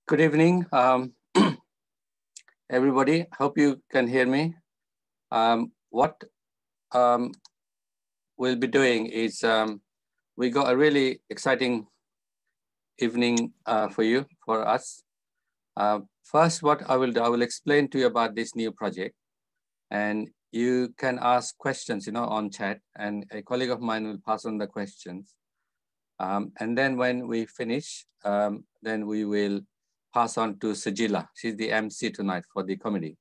Good evening, everybody. Hope you can hear me. What we'll be doing is we got a really exciting evening for us. First, what I will do, I will explain to you about this new project, and you can ask questions, on chat, and a colleague of mine will pass on the questions. And then when we finish, then we will pass on to Sajila. She's the MC tonight for the comedy.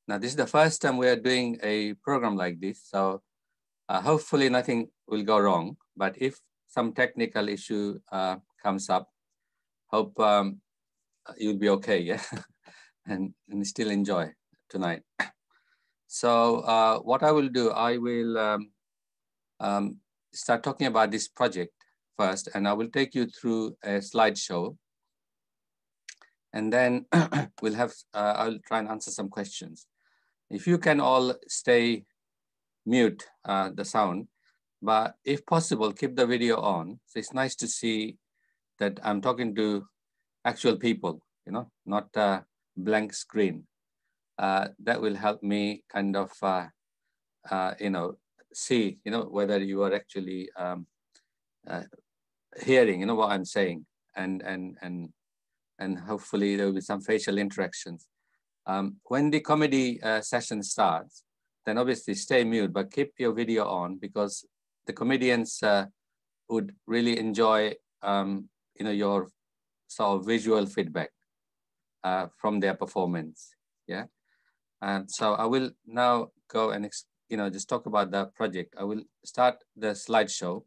Now, this is the first time we are doing a program like this, so hopefully nothing will go wrong. But if some technical issue comes up, hope you'll be okay, yeah, and still enjoy tonight. So what I will do, I will start talking about this project first, and I will take you through a slideshow. And then we'll have, I'll try and answer some questions. If you can all stay mute the sound, but if possible, keep the video on. So it's nice to see that I'm talking to actual people, not a blank screen. That will help me kind of, see, whether you are actually hearing, what I'm saying, and hopefully there will be some facial interactions. When the comedy session starts, then obviously stay mute, but keep your video on because the comedians would really enjoy, your sort of visual feedback from their performance. Yeah. So I will now go and just talk about the project. I will start the slideshow.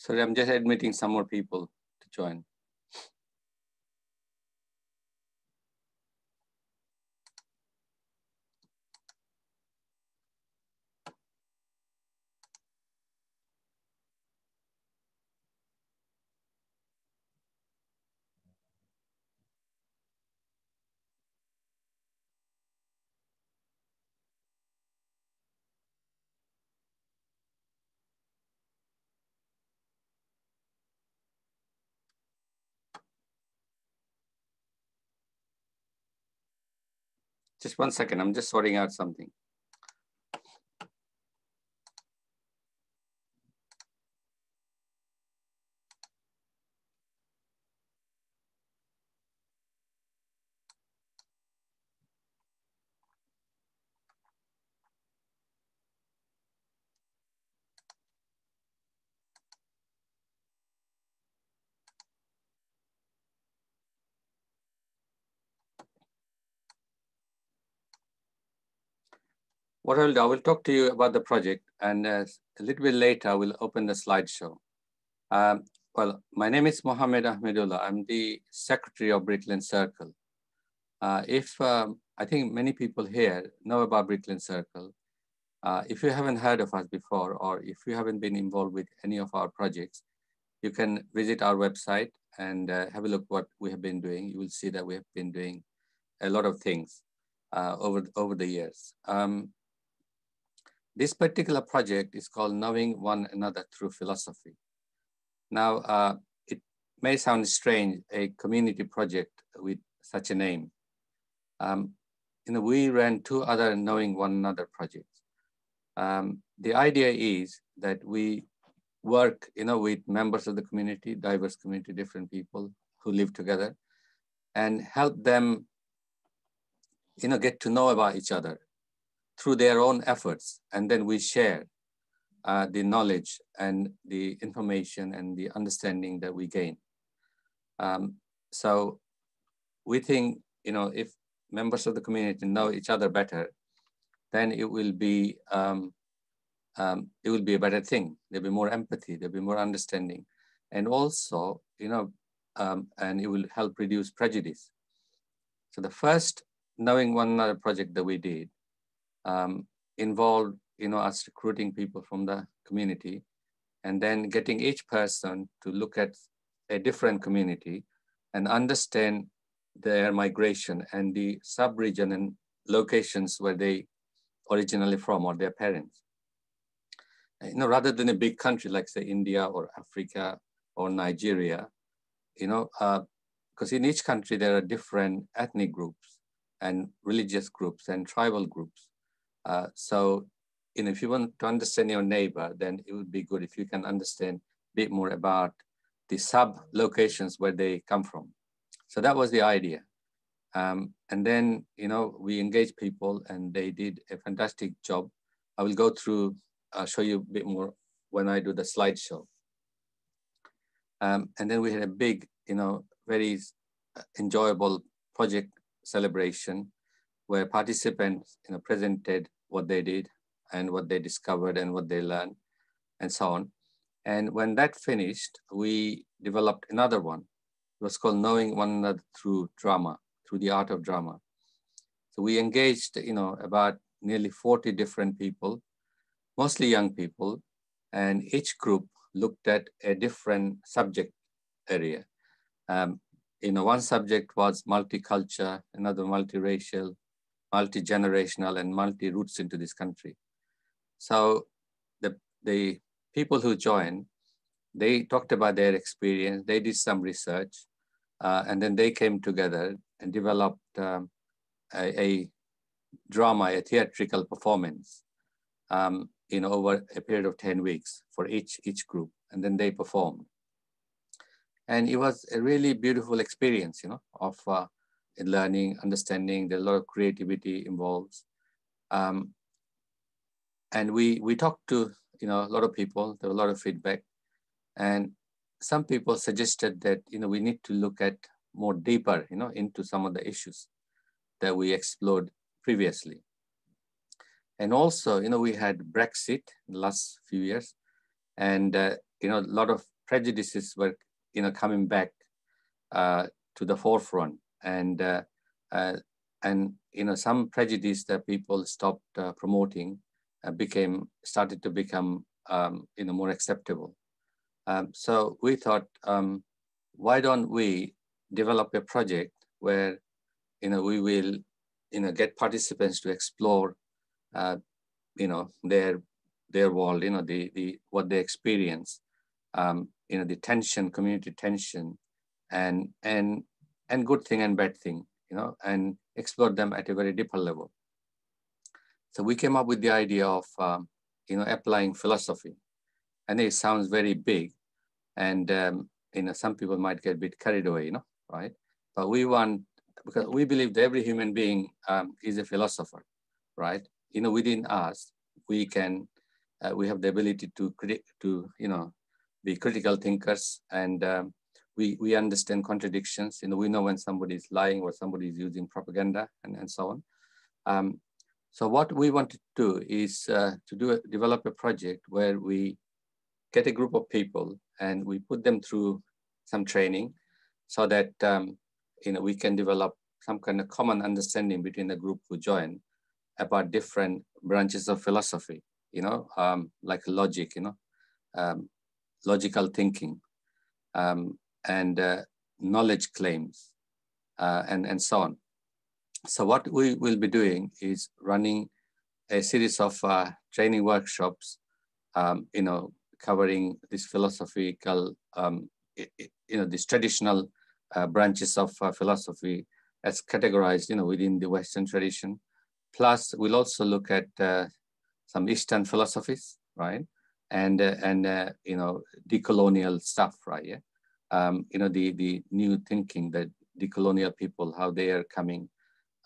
Sorry, I'm just admitting some more people to join. Just 1 second, I'm just sorting out something. What I will do, I will talk to you about the project, and a little bit later, I will open the slideshow. Well, my name is Mohammed Ahmedullah. I'm the secretary of Brickland Circle. I think many people here know about Brickland Circle. If you haven't heard of us before, or if you haven't been involved with any of our projects, you can visit our website and have a look what we have been doing. You will see that we have been doing a lot of things over the years. This particular project is called Knowing One Another Through Philosophy. Now, it may sound strange, a community project with such a name. We ran 2 other Knowing One Another projects. The idea is that we work, with members of the community, diverse community, different people who live together, and help them, get to know about each other through their own efforts. And then we share the knowledge and the information and the understanding that we gain. So we think, if members of the community know each other better, then it will be it will be a better thing. There'll be more empathy, there'll be more understanding. And also, and it will help reduce prejudice. So the first Knowing One Another project that we did involved, us recruiting people from the community and then getting each person to look at a different community and understand their migration and the sub-region and locations where they originally from or their parents. Rather than a big country like say India or Africa or Nigeria, because in each country there are different ethnic groups and religious groups and tribal groups. So, if you want to understand your neighbor, then it would be good if you can understand a bit more about the sub-locations where they come from. So that was the idea. And then, we engaged people and they did a fantastic job. I will go through, show you a bit more when I do the slideshow. And then we had a big, very enjoyable project celebration where participants, presented what they did and what they discovered and what they learned and so on. And when that finished, we developed another one. It was called Knowing One Another Through Drama, through the art of drama. So we engaged, about nearly 40 different people, mostly young people, and each group looked at a different subject area. One subject was multicultural, another multiracial, multi-generational, and multi-roots into this country. So the people who joined, they talked about their experience, they did some research, and then they came together and developed a drama, a theatrical performance, over a period of 10 weeks for each group, and then they performed. And it was a really beautiful experience, of learning, understanding. There's a lot of creativity involved. And we talked to, a lot of people. There was a lot of feedback. And some people suggested that, we need to look at more deeper, into some of the issues that we explored previously. And also, we had Brexit in the last few years. And, a lot of prejudices were, coming back to the forefront. And some prejudice that people stopped promoting started to become, more acceptable. So we thought, why don't we develop a project where, we will, get participants to explore, their world, what they experience, the tension, community tension, and good thing and bad thing, and explore them at a very deeper level. So we came up with the idea of, applying philosophy. And it sounds very big, and some people might get a bit carried away, right? But because we believe that every human being is a philosopher, right? Within us, we have the ability to be critical thinkers, and we understand contradictions. We know when somebody is lying or somebody is using propaganda and so on. So what we want to do is develop a project where we get a group of people and we put them through some training so that we can develop some kind of common understanding between the group who join about different branches of philosophy, like logic, logical thinking, and knowledge claims, and so on. So what we will be doing is running a series of training workshops, covering this philosophical, these traditional branches of philosophy as categorized, within the Western tradition. Plus, we'll also look at some Eastern philosophies, right? And decolonial stuff, right? Yeah. The new thinking, that decolonial people, how they are coming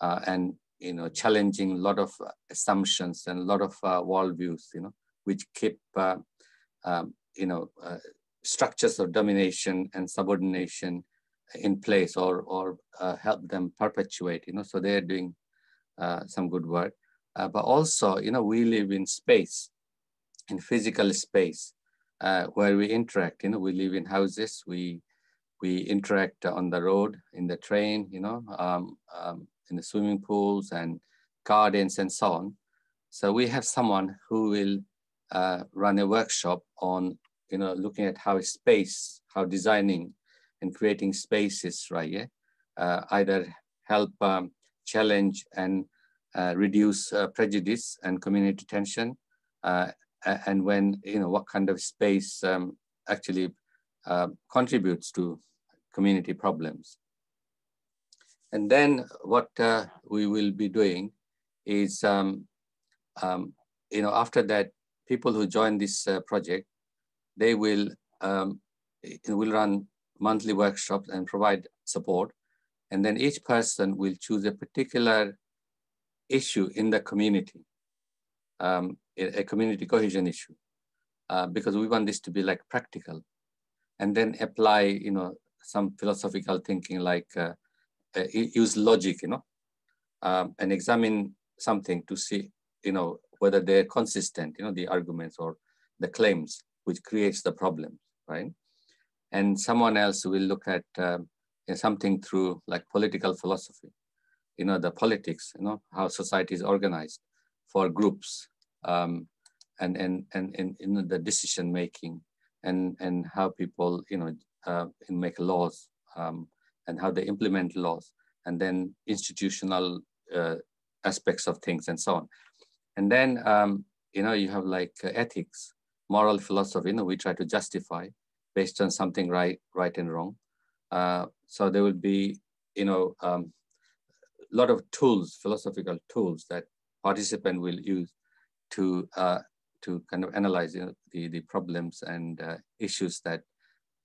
and challenging a lot of assumptions and a lot of worldviews, which keep structures of domination and subordination in place, or help them perpetuate. So they are doing some good work. But also, we live in space, in physical space where we interact. We live in houses, we interact on the road, in the train, in the swimming pools and gardens and so on. So we have someone who will run a workshop on, looking at how designing and creating spaces, right? Yeah, either help challenge and reduce prejudice and community tension, and when, what kind of space actually contributes to community problems. And then what we will be doing is, after that, people who join this project, they will run monthly workshops and provide support. And then each person will choose a particular issue in the community, a community cohesion issue, because we want this to be like practical, and then apply, some philosophical thinking, like use logic, and examine something to see, whether they're consistent, the arguments or the claims, which creates the problem, right? And someone else will look at something through like political philosophy, the politics, how society is organized for groups, and the decision making, and how people, make laws, and how they implement laws, and then institutional aspects of things and so on. And then, you have like ethics, moral philosophy, we try to justify based on something right and wrong. So there will be, a lot of tools, philosophical tools that participant will use to kind of analyze, the problems and issues that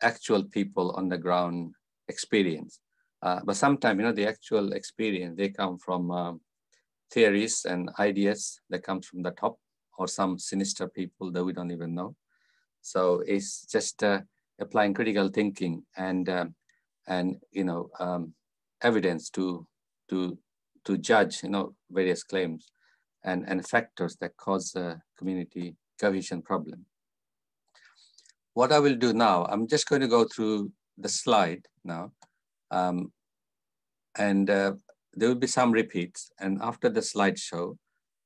actual people on the ground experience. But sometimes, the actual experience, they come from theories and ideas that comes from the top, or some sinister people that we don't even know. So it's just applying critical thinking and evidence to judge, various claims and factors that cause community cohesion problem. What I will do now, I'm just going to go through the slide now, and there will be some repeats. And after the slideshow,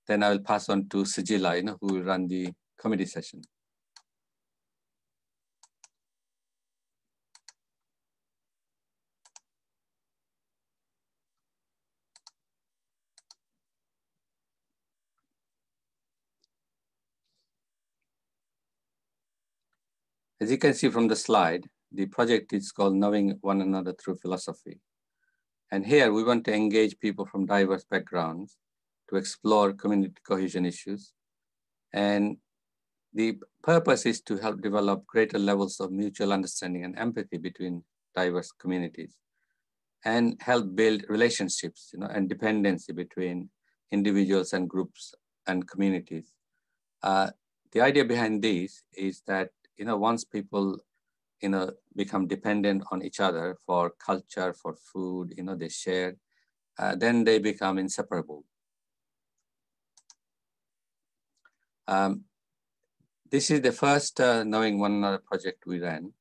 then I will pass on to Sijila, who will run the committee session. As you can see from the slide, the project is called Knowing One Another Through Philosophy. And here we want to engage people from diverse backgrounds to explore community cohesion issues. And the purpose is to help develop greater levels of mutual understanding and empathy between diverse communities, and help build relationships, and dependency between individuals and groups and communities. The idea behind this is that, once people, become dependent on each other for culture, for food, they share, then they become inseparable. This is the first Knowing One Another project we ran.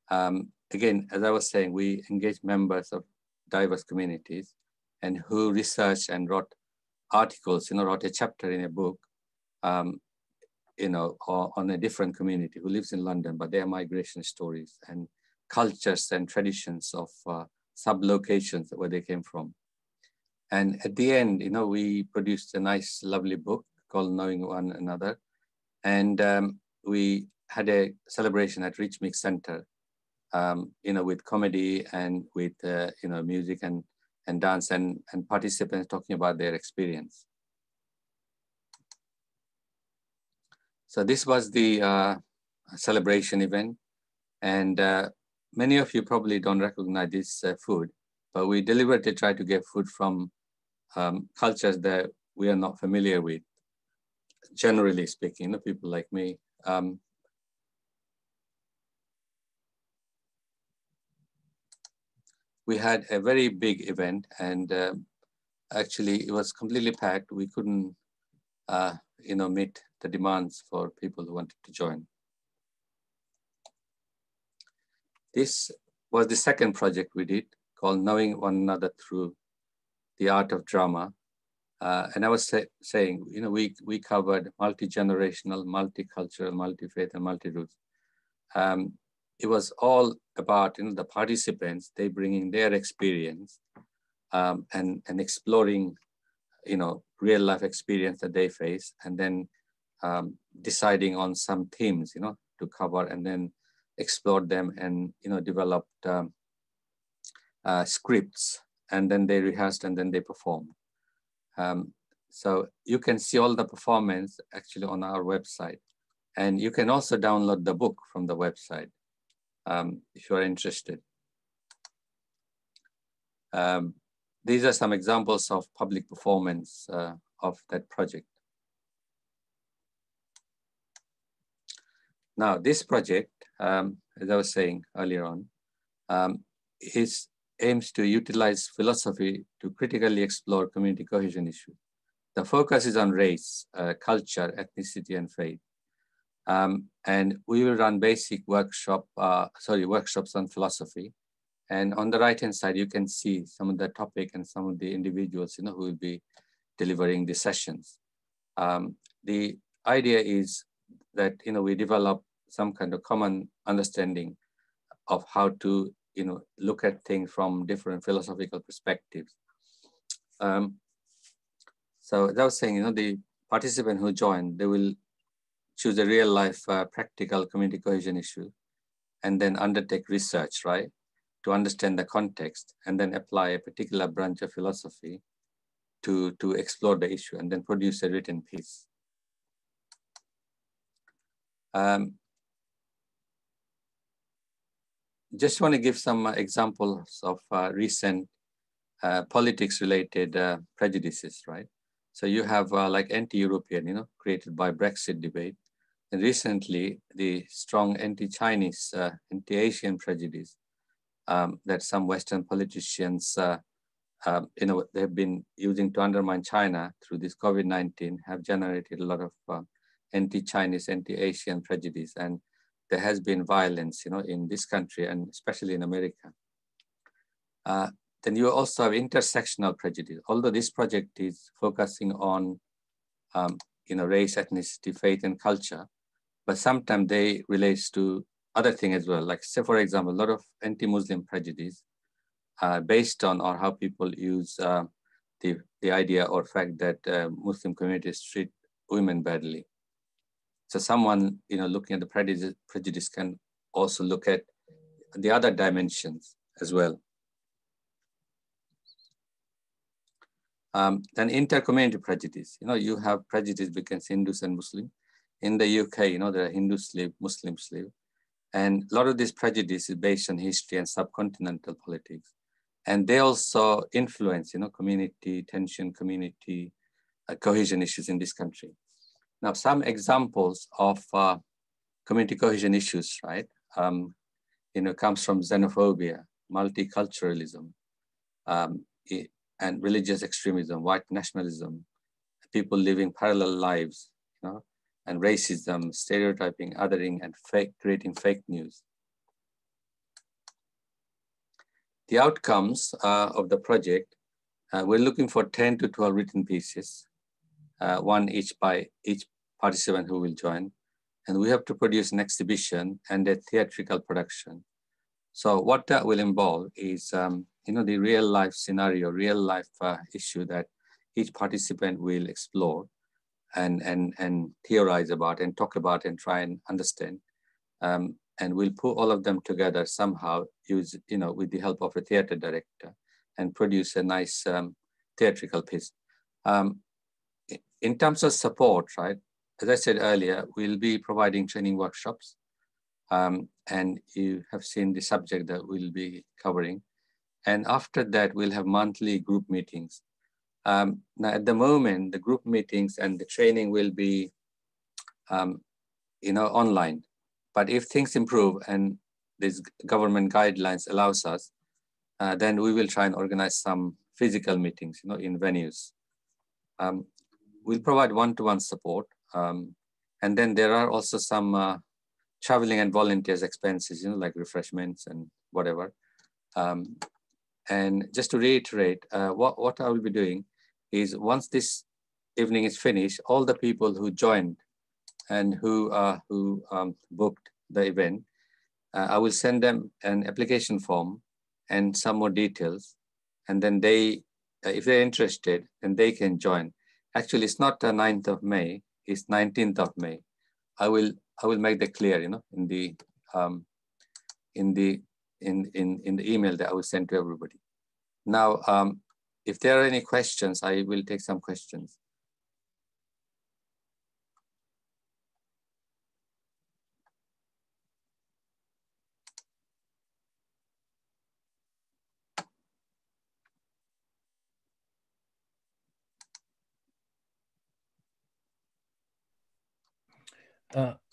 Again, as I was saying, we engaged members of diverse communities and who researched and wrote articles, wrote a chapter in a book, on a different community who lives in London, but their migration stories and cultures and traditions of sub-locations where they came from. And at the end, we produced a nice, lovely book called Knowing One Another. And we had a celebration at Rich Mix Center, with comedy and with, music and dance and participants talking about their experience. So this was the celebration event. And many of you probably don't recognize this food, but we deliberately try to get food from cultures that we are not familiar with, generally speaking, people like me. We had a very big event, and actually it was completely packed. We couldn't, meet the demands for people who wanted to join. This was the second project we did, called Knowing One Another Through the Art of Drama. And I was saying, you know, we covered multi-generational, multicultural, multi-faith, and multi-roots. It was all about, you know, the participants, they bringing their experience and exploring, you know, real life experience that they face, and then deciding on some themes, you know, to cover, and then explored them, and, you know, developed scripts, and then they rehearsed, and then they performed. So you can see all the performance actually on our website, and you can also download the book from the website if you are interested. These are some examples of public performance of that project. Now, this project, as I was saying earlier on, aims to utilize philosophy to critically explore community cohesion issues. The focus is on race, culture, ethnicity, and faith. And we will run basic workshops on philosophy. And on the right-hand side, you can see some of the topic and some of the individuals, you know, who will be delivering the sessions. The idea is that, you know, we develop some kind of common understanding of how to, you know, look at things from different philosophical perspectives. So as I was saying, you know, the participant who joined, they will choose a real life practical community cohesion issue, and then undertake research, right, to understand the context, and then apply a particular branch of philosophy to explore the issue, and then produce a written piece. Just want to give some examples of recent politics-related prejudices, right? So you have like anti-European, you know, created by Brexit debate. And recently, the strong anti-Chinese, anti-Asian prejudice that some Western politicians, you know, they've been using to undermine China through this COVID-19 have generated a lot of anti-Chinese, anti-Asian prejudice. And there has been violence, you know, in this country, and especially in America. Then you also have intersectional prejudice. Although this project is focusing on, you know, race, ethnicity, faith, and culture, but sometimes they relate to other things as well. Like, say, for example, a lot of anti-Muslim prejudice based on or how people use the idea or fact that Muslim communities treat women badly. So someone, you know, looking at the prejudice can also look at the other dimensions as well. Then intercommunity prejudice. You know, you have prejudice against Hindus and Muslims. In the UK, you know, there are Hindus live, Muslims live. And a lot of this prejudice is based on history and subcontinental politics. And they also influence, you know, community tension, community cohesion issues in this country. Now, some examples of community cohesion issues, right? You know, comes from xenophobia, multi-culturalism, and religious extremism, white nationalism, people living parallel lives, you know, and racism, stereotyping, othering, and creating fake news. The outcomes of the project, we're looking for 10 to 12 written pieces, one each by each participant who will join. And we have to produce an exhibition and a theatrical production. So what that will involve is, you know, the real life scenario, real life issue that each participant will explore and theorize about and talk about and try and understand. And we'll put all of them together somehow, use, you know, with the help of a theater director, and produce a nice theatrical piece. In terms of support, right, as I said earlier, we'll be providing training workshops. And you have seen the subject that we'll be covering. And after that, we'll have monthly group meetings. Now, at the moment, the group meetings and the training will be, you know, online. But if things improve and these government guidelines allows us, then we will try and organize some physical meetings, you know, in venues. We'll provide one-to-one support. And then there are also some traveling and volunteers expenses, like refreshments and whatever. And just to reiterate, what I will be doing is once this evening is finished, all the people who joined and who booked the event, I will send them an application form and some more details. And then they, if they're interested, then they can join. Actually, it's not the 9th of May, it's 19th of May. I will make that clear, in the email that I will send to everybody. Now, if there are any questions, I will take some questions.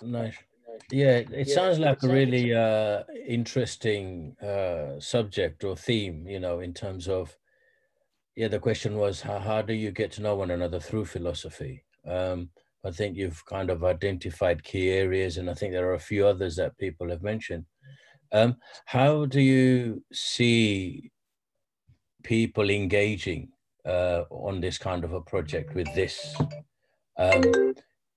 Nice. Yeah, it sounds like a really interesting subject or theme, in terms of, the question was, how do you get to know one another through philosophy? I think you've kind of identified key areas, and I think there are a few others that people have mentioned. How do you see people engaging on this kind of a project with this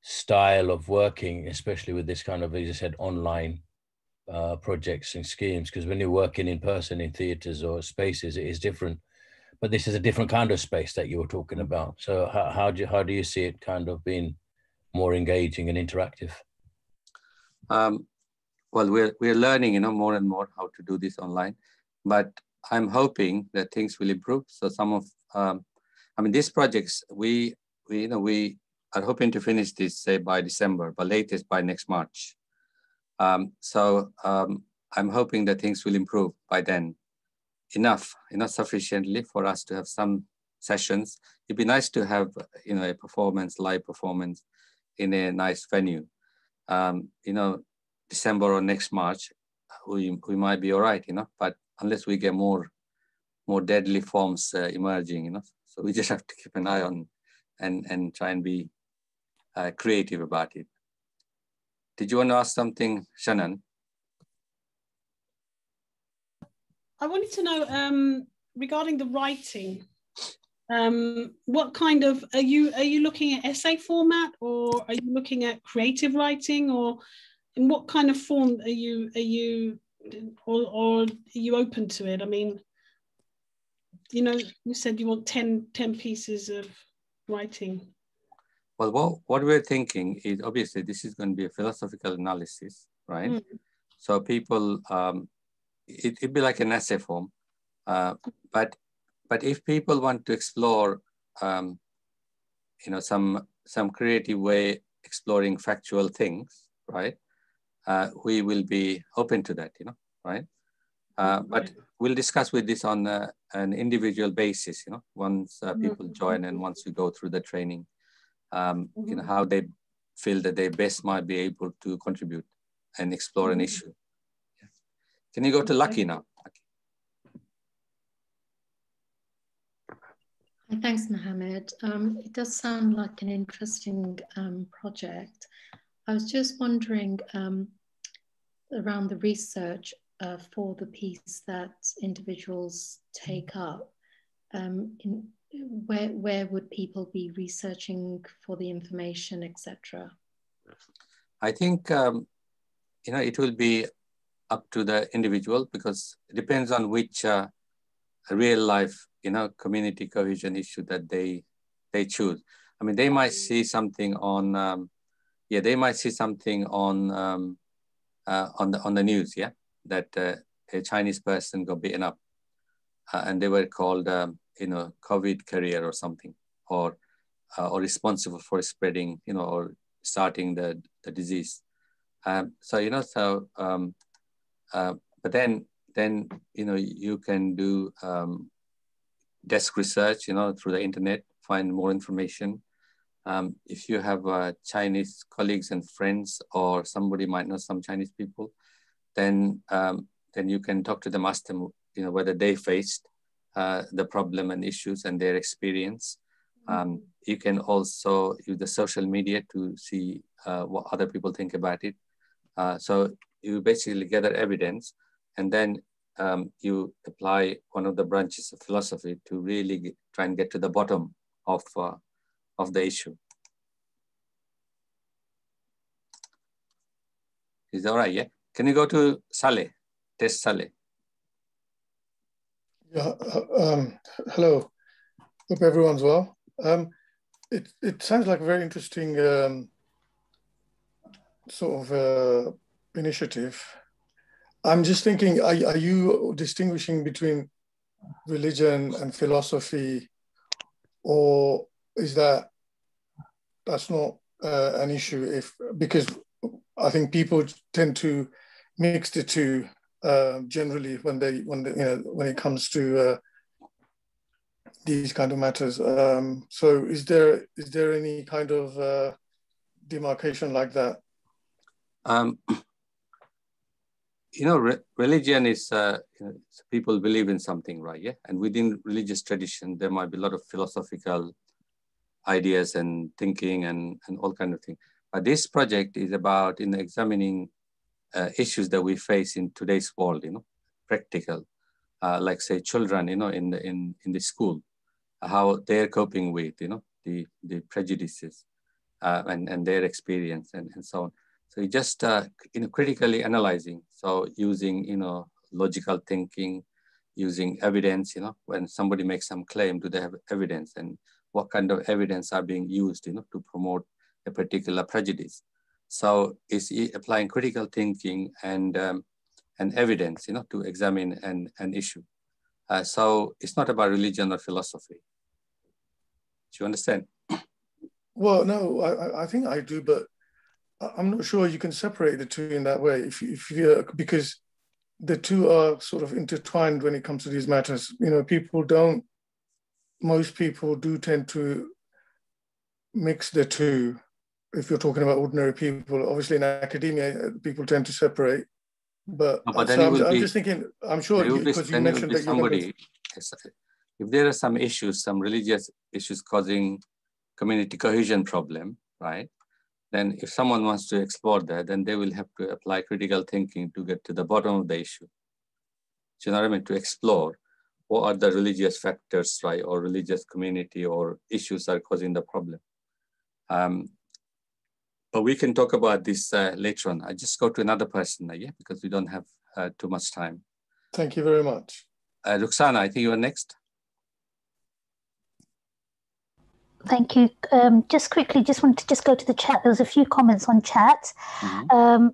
style of working, especially with this kind of, as you said, online projects and schemes? Because when you're working in person in theatres or spaces, it is different. But this is a different kind of space that you were talking about. So how do you see it kind of being more engaging and interactive? Well, we're learning, more and more how to do this online, but I'm hoping that things will improve. So some of, these projects, we are hoping to finish this, say, by December, but latest by next March. So I'm hoping that things will improve by then. Enough sufficiently for us to have some sessions. It'd be nice to have, a performance, live performance in a nice venue. December or next March, we might be all right, but unless we get more deadly forms emerging, so we just have to keep an eye on and try and be creative about it. Did you want to ask something, Shannon? I wanted to know regarding the writing. What kind of, are you looking at essay format, or are you looking at creative writing, or in what kind of form are you or are you open to it? I mean, you said you want 10 pieces of writing. Well, what we're thinking is, obviously this is going to be a philosophical analysis, right? Mm. So people, it'd be like an essay form, but if people want to explore, some creative way exploring factual things, right? We will be open to that, right? But we'll discuss with this on an individual basis, once people join and once we go through the training, how they feel that they best might be able to contribute and explore an issue. Yeah. Can you go to Lucky now? Thanks, Mohammed. It does sound like an interesting project. I was just wondering around the research for the piece that individuals take up, where would people be researching for the information, etc.? I think, it will be up to the individual, because it depends on which real life, community cohesion issue that they choose. I mean, they might see something on, they might see something on the news, that a Chinese person got beaten up, and they were called, COVID carrier or something, or responsible for spreading, or starting the disease. But then you can do desk research, through the internet, find more information. If you have Chinese colleagues and friends, or somebody might know some Chinese people, then you can talk to them, ask them, whether they faced the problem and issues and their experience. You can also use the social media to see what other people think about it. So you basically gather evidence, and then you apply one of the branches of philosophy to really try and get to the bottom of the issue. Is that all right? Yeah. Can you go to Saleh? Test Saleh. Yeah. Hello. Hope everyone's well. It sounds like a very interesting sort of initiative. I'm just thinking, are you distinguishing between religion and philosophy, or is that's not an issue? Because I think people tend to mix the two generally when it comes to these kind of matters. So is there any kind of demarcation like that? Religion is, people believe in something, right? Yeah. And within religious tradition, there might be a lot of philosophical ideas and thinking and all kind of things. But this project is about examining issues that we face in today's world, practical, like say children, in the school, how they're coping with, the prejudices and their experience and so on. So just critically analyzing. So using logical thinking, using evidence. When somebody makes some claim, do they have evidence, and what kind of evidence are being used, to promote a particular prejudice. So it's applying critical thinking and evidence, to examine an issue. So it's not about religion or philosophy. Do you understand? Well, no, I think I do, but I'm not sure you can separate the two in that way. Because the two are sort of intertwined when it comes to these matters. Most people do tend to mix the two. If you're talking about ordinary people, obviously in academia, people tend to separate. But I'm just thinking, I'm sure because you mentioned that somebody, if there are some issues, some religious issues causing community cohesion problem, right? Then if someone wants to explore that, then they will have to apply critical thinking to get to the bottom of the issue. Do you know what I mean? To explore what are the religious factors, right? Or religious community or issues are causing the problem. But we can talk about this later on. I just go to another person, yeah, because we don't have too much time. Thank you very much. Ruxana, I think you are next. Thank you. Just quickly, just wanted to go to the chat. There was a few comments on chat. Mm-hmm.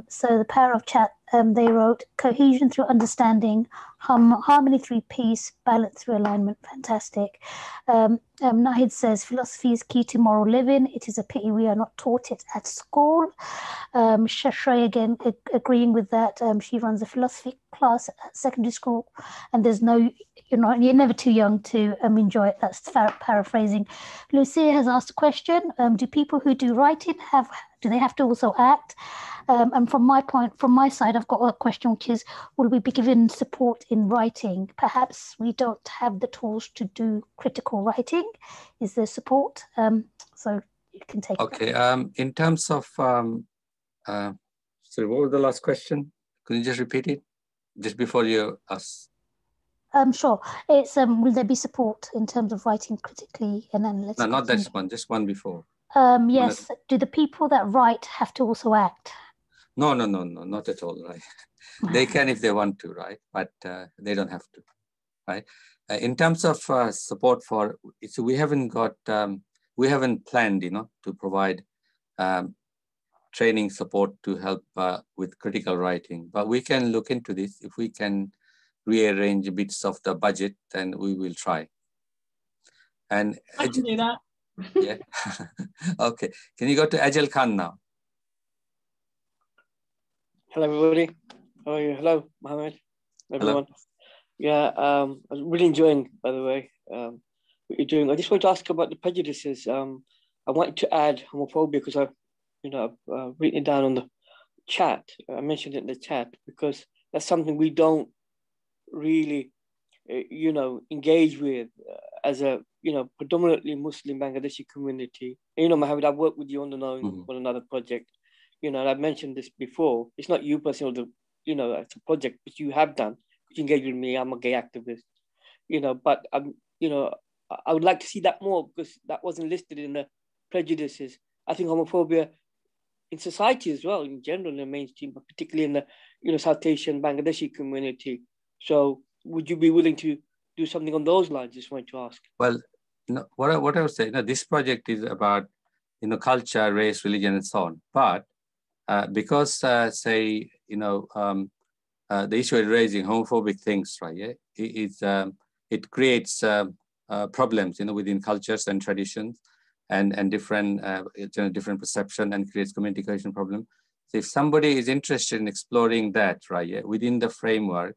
So the power of chat, they wrote, cohesion through understanding, harmony through peace, balance through alignment. Fantastic. Nahid says, philosophy is key to moral living. It is a pity we are not taught it at school. Shashray, again, agreeing with that. She runs a philosophy class at secondary school, and there's no, you're never too young to enjoy it. That's paraphrasing. Lucia has asked a question. Do people who do writing do they have to also act? And from my side, I've got a question, which is, will we be given support in writing? Perhaps we don't have the tools to do critical writing. Is there support? So you can take Okay. In terms of, sorry, what was the last question? Could you just repeat it? Just before you ask. Sure. It's will there be support in terms of writing critically and analytically? No, not that one, just one before. Yes. Do the people that write have to also act? No, not at all, right? They can if they want to, right? But they don't have to, right? In terms of support so we haven't planned, to provide training support to help with critical writing, but we can look into this. If we can rearrange bits of the budget, then we will try. And I can do that. Yeah. Okay. Can you go to Ajal Khan now? Hello, everybody. How are you? Hello, Mohammed. Everyone. Hello. Yeah, I was really enjoying, by the way, what you're doing. I just want to ask about the prejudices. I wanted to add homophobia because I've written it down on the chat. I mentioned it in the chat because that's something we don't really you know, engage with as a, you know, predominantly Muslim Bangladeshi community. And, you know, Mohammed, I've worked with you on another project. You know, and I've mentioned this before. It's not you personally, you know, it's a project which you have done, which engage with me. I'm a gay activist, you know, but you know, I would like to see that more, because that wasn't listed in the prejudices. I think homophobia in society as well, in general, in the mainstream, but particularly in the, you know, South Asian Bangladeshi community. So would you be willing to do something on those lines? Just wanted to ask. Well, no, what I was saying, this project is about, you know, culture, race, religion, and so on. But because, say, you know, the issue of raising homophobic things, right? Yeah, it creates problems, you know, within cultures and traditions, and different different perception, and creates community cohesion problem. So if somebody is interested in exploring that, right, yeah, within the framework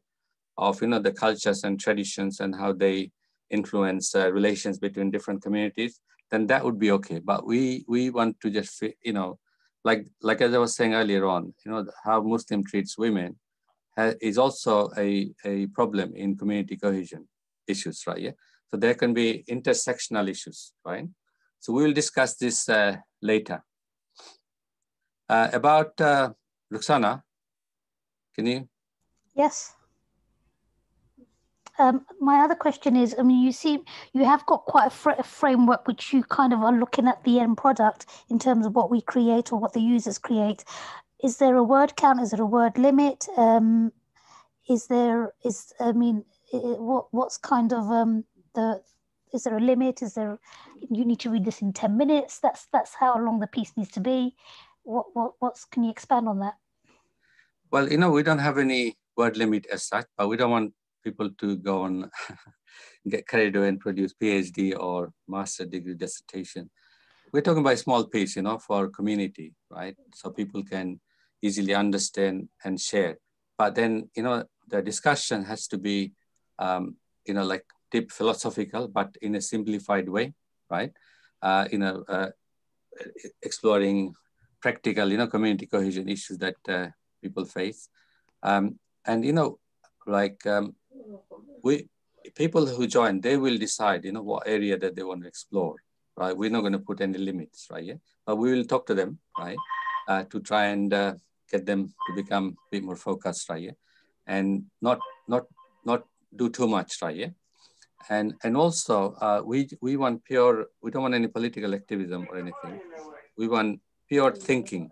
of, you know, the cultures and traditions and how they influence relations between different communities, then that would be okay. But we want to just, you know, like as I was saying earlier on, you know, how Muslim treats women is also a problem in community cohesion issues, right? Yeah. So there can be intersectional issues, right? So we will discuss this later. About Ruxana, can you? Yes. My other question is, I mean, you have got quite a framework which you kind of are looking at the end product in terms of what we create or what the users create. Is there a word count? Is there a word limit? What's kind of is there a limit? Is there, you need to read this in 10 minutes? That's how long the piece needs to be. Can you expand on that? Well, you know, we don't have any word limit as such, but we don't want people to go on get carried away and produce PhD or master degree dissertation. We're talking about a small piece, you know, for community, right? So people can easily understand and share. But then, you know, the discussion has to be, you know, like deep philosophical, but in a simplified way, right? You know, exploring practical, you know, community cohesion issues that people face. And, you know, like people who join, they will decide, you know, what area that they want to explore, right? We're not going to put any limits, right? Yeah, but we will talk to them, right? To try and get them to become a bit more focused, right? Yeah, and not do too much, right? Yeah, and also we want pure. We don't want any political activism or anything. We want pure thinking,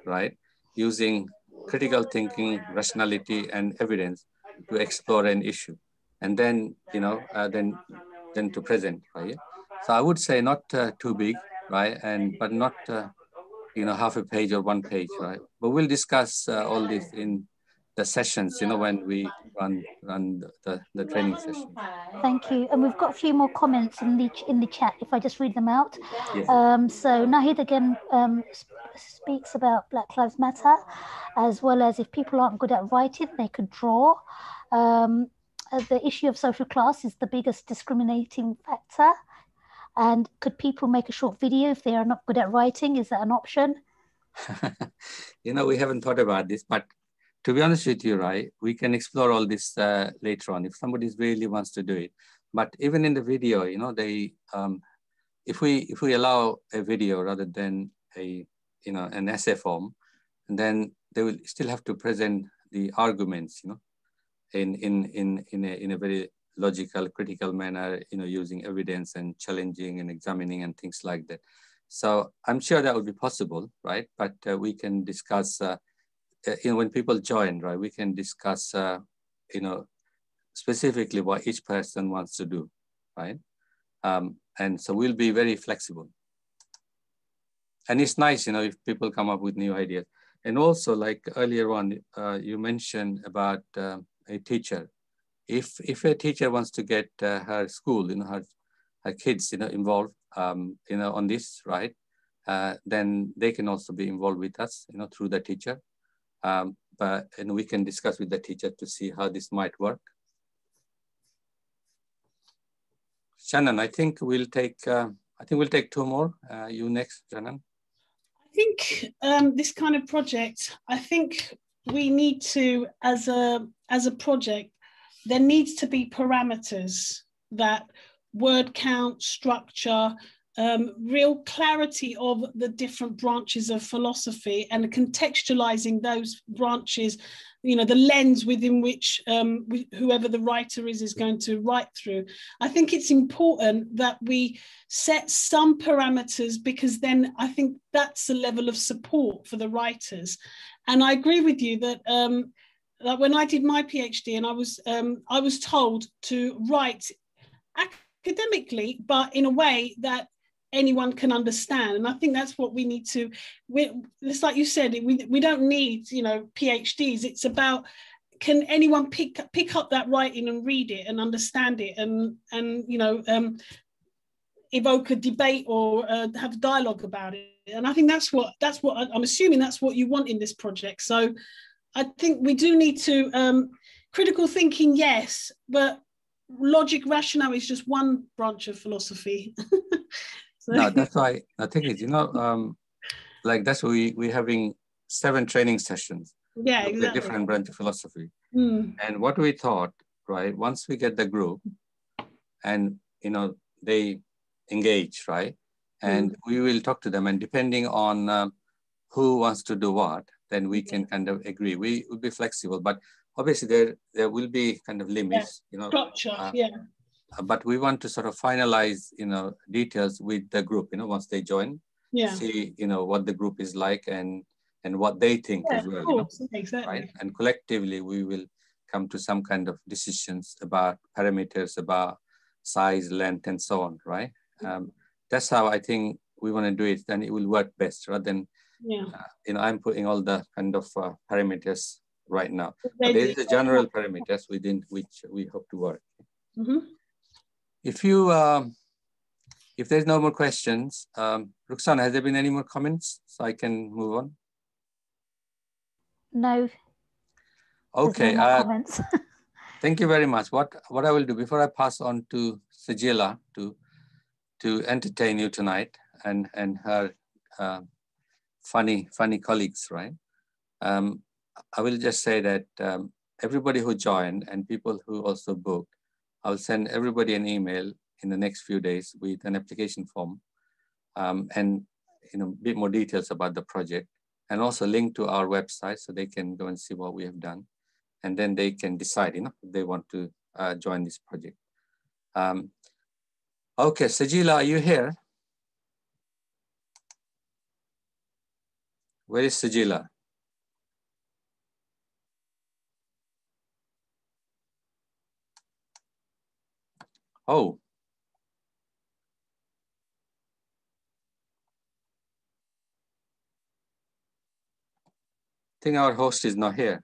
right? Using critical thinking, rationality, and evidence to explore an issue, and then, you know, then to present, right? So I would say not too big, right? But not you know, half a page or 1 page, right? But we'll discuss all this in the sessions, you know, when we run the training sessions. Thank you. And we've got a few more comments in the chat, if I just read them out. Yes. So Nahid again speaks about Black Lives Matter, as well as if people aren't good at writing, they could draw. The issue of social class is the biggest discriminating factor. And could people make a short video if they are not good at writing? Is that an option? You know, we haven't thought about this, but to be honest with you, right, we can explore all this later on if somebody really wants to do it. But even in the video, you know, they if we allow a video rather than a, you know, an essay form, then they will still have to present the arguments, you know, in a very logical, critical manner, you know, using evidence and challenging and examining and things like that. So I'm sure that would be possible, right? But we can discuss, you know, when people join, right, we can discuss, you know, specifically what each person wants to do, right? And so we'll be very flexible. And it's nice, you know, if people come up with new ideas. And also, like earlier on, you mentioned about a teacher. If a teacher wants to get her school, you know, her kids, you know, involved, you know, on this, right, then they can also be involved with us, you know, through the teacher. And we can discuss with the teacher to see how this might work. Shannon, I think we'll take 2 more. You next, Shannon. I think this kind of project, I think we need to, as a project, there needs to be parameters, that word count, structure, real clarity of the different branches of philosophy, and contextualizing those branches, you know, the lens within which whoever the writer is going to write through. I think it's important that we set some parameters, because then I think that's a level of support for the writers. And I agree with you that when I did my PhD, and I was told to write academically, but in a way that anyone can understand. And I think that's what we need to, it's like you said, we don't need, you know, PhDs. It's about, can anyone pick up that writing and read it and understand it, and you know, evoke a debate or have a dialogue about it. And I think that's what I'm assuming that's what you want in this project. So I think we do need to, critical thinking, yes, but logic, rationale is just one branch of philosophy. So. No, that's why the thing is, you know, like that's why we're having 7 training sessions. Yeah, exactly. Different branch of philosophy. Mm. And what we thought, right, once we get the group and, you know, they engage, right, and we will talk to them, and depending on who wants to do what, then we can kind of agree. We will be flexible, but obviously there will be kind of limits, you know. Structure, yeah. But we want to sort of finalize, you know, details with the group, you know, once they join, see, you know, what the group is like and what they think as well. You know, exactly. Right? And collectively, we will come to some kind of decisions about parameters, about size, length, and so on, right? That's how I think we want to do it. Then it will work best, rather than, you know, I'm putting all the kind of parameters right now. But there is the general parameters within which we hope to work. If you, if there's no more questions, Ruxana, has there been any more comments so I can move on? No. Okay. No more comments. Thank you very much. What I will do before I pass on to Sajila to entertain you tonight and her funny colleagues, right? I will just say that everybody who joined and people who also booked, I'll send everybody an email in the next few days with an application form and, you know, a bit more details about the project, and also link to our website so they can go and see what we have done, and then they can decide, you know, if they want to join this project. Okay, Sajila, are you here? Where is Sajila? Oh. I think our host is not here.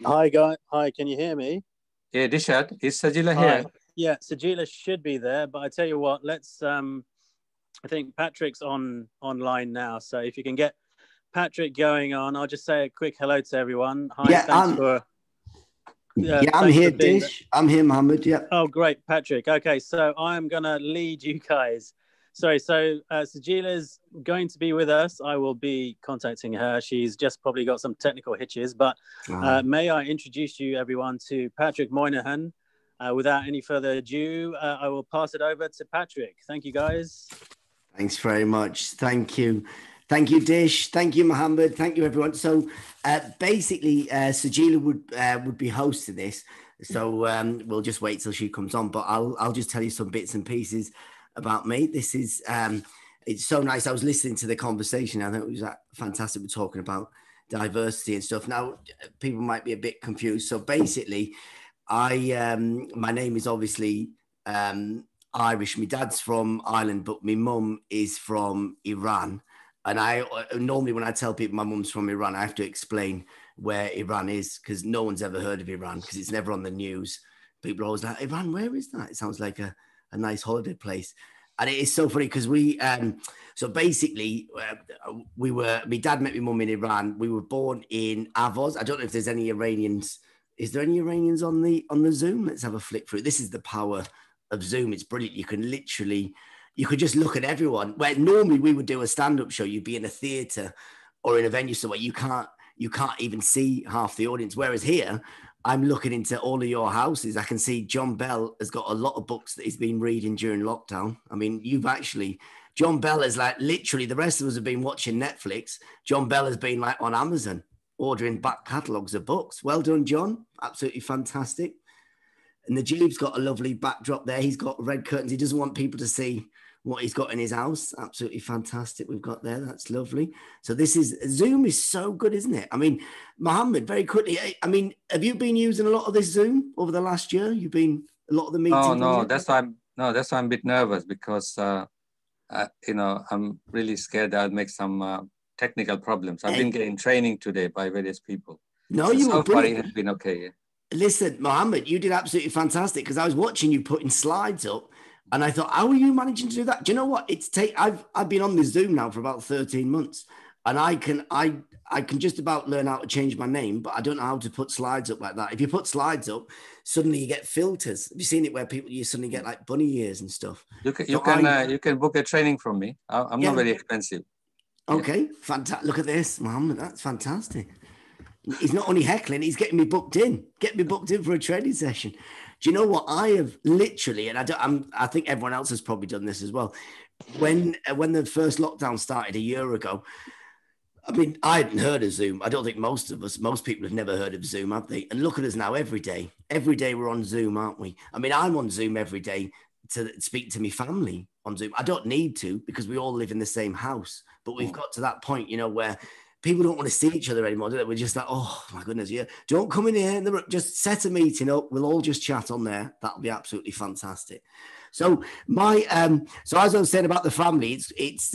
Hi, guys. Hi, can you hear me? Yeah, Dishad, is Sajila here? Yeah, Sajila should be there, but I tell you what, let's, I think Patrick's online now. So if you can get Patrick going on, I'll just say a quick hello to everyone. Hi, yeah, thanks for... I'm here, Dish. I'm here, Mohammed. Yeah. Oh, great, Patrick. Okay, so I'm going to lead you guys. Sorry, so Sajila's going to be with us. I will be contacting her. She's just probably got some technical hitches, but may I introduce you, everyone, to Patrick Moynihan. Without any further ado, I will pass it over to Patrick. Thank you, guys. Thanks very much. Thank you. Thank you, Dish. Thank you, Mohammed. Thank you, everyone. So basically, Sajila would be hosting this. So we'll just wait till she comes on. But I'll just tell you some bits and pieces about me. This is, it's so nice. I was listening to the conversation. I think it was fantastic. We're talking about diversity and stuff. Now, people might be a bit confused. So basically, my name is obviously Irish. My dad's from Ireland, but my mum is from Iran. And I normally, when I tell people my mum's from Iran, I have to explain where Iran is, because no one's ever heard of Iran, because it's never on the news. People are always like, Iran, where is that? It sounds like a nice holiday place. And it is so funny because we, so basically, my dad met my mum in Iran. We were born in Avos. I don't know if there's any Iranians. Is there any Iranians on the Zoom? Let's have a flick through. This is the power of Zoom. It's brilliant. You can literally, you could just look at everyone. Where normally we would do a stand-up show, you'd be in a theatre or in a venue somewhere. You can't, you can't even see half the audience. Whereas here, I'm looking into all of your houses. I can see John Bell has got a lot of books that he's been reading during lockdown. I mean, John Bell is like literally, the rest of us have been watching Netflix. John Bell has been like on Amazon ordering back catalogues of books. Well done, John. Absolutely fantastic. And Najib's got a lovely backdrop there. He's got red curtains. He doesn't want people to see what he's got in his house. Absolutely fantastic. We've got there. That's lovely. So Zoom is so good, isn't it? I mean, Mohammed, very quickly, I mean, have you been using a lot of this Zoom over the last year? You've been a lot of the meetings? Oh, no, that's why I'm a bit nervous because, you know, I'm really scared I'll make some technical problems. I've been getting training today by various people. No, so you were far it has been okay. Yeah. Listen, Mohammed, you did absolutely fantastic because I was watching you putting slides up and I thought, how are you managing to do that? Do you know what? I've been on this Zoom now for about 13 months and I can just about learn how to change my name, but I don't know how to put slides up like that. If you put slides up, suddenly you get filters. Have you seen it where you suddenly get like bunny ears and stuff? You can book a training from me. I'm not very expensive. Okay, fantastic. Look at this, Mohammed. That's fantastic. He's not only heckling, he's getting me booked in. Get me booked in for a training session. Do you know what? I have literally, and I think everyone else has probably done this as well. When the first lockdown started a year ago, I mean, I hadn't heard of Zoom. I don't think most people have never heard of Zoom, have they? And look at us now every day. Every day we're on Zoom, aren't we? I mean, I'm on Zoom every day to speak to my family on Zoom. I don't need to because we all live in the same house. But we've got to that point, you know, where people don't want to see each other anymore, do they? We're just like, oh my goodness, yeah. Don't come in here. Just set a meeting up. We'll all just chat on there. That'll be absolutely fantastic. So so as I was saying about the family, it's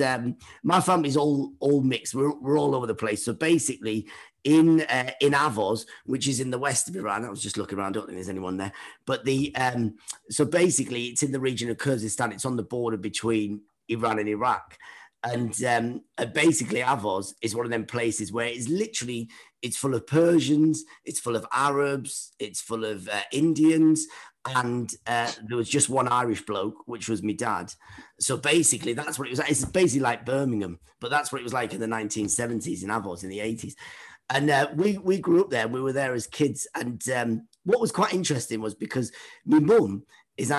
my family's all mixed. We're all over the place. So basically, in Avos, which is in the west of Iran, I was just looking around. I don't think there's anyone there. But so basically, it's in the region of Kurdistan. It's on the border between Iran and Iraq. And basically, Avos is one of them places where it's full of Persians, it's full of Arabs, it's full of Indians, and there was just one Irish bloke, which was my dad. So basically, that's what it was like. It's basically like Birmingham, but that's what it was like in the 1970s in Avos, in the 80s. And we grew up there. We were there as kids. And what was quite interesting was because my mum is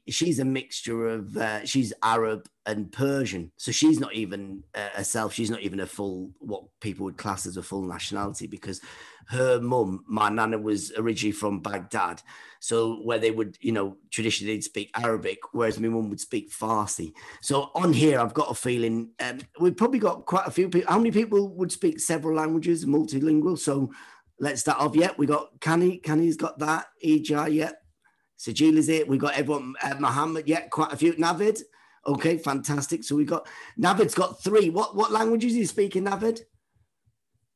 she's a mixture of, she's Arab and Persian. So she's not even herself, she's not even a full, what people would class as a full nationality, because her mum, my nana, was originally from Baghdad. So where they would, you know, traditionally they'd speak Arabic, whereas my mum would speak Farsi. So on here, I've got a feeling, we've probably got quite a few people. How many people would speak several languages, multilingual? So let's start off. Yeah, we got Kani's got that. Ijah, yeah. Sajil is it. We got everyone. Mohammed, yeah, quite a few. Navid, okay, fantastic. So we got Navid's got 3. What languages are you speaking, Navid?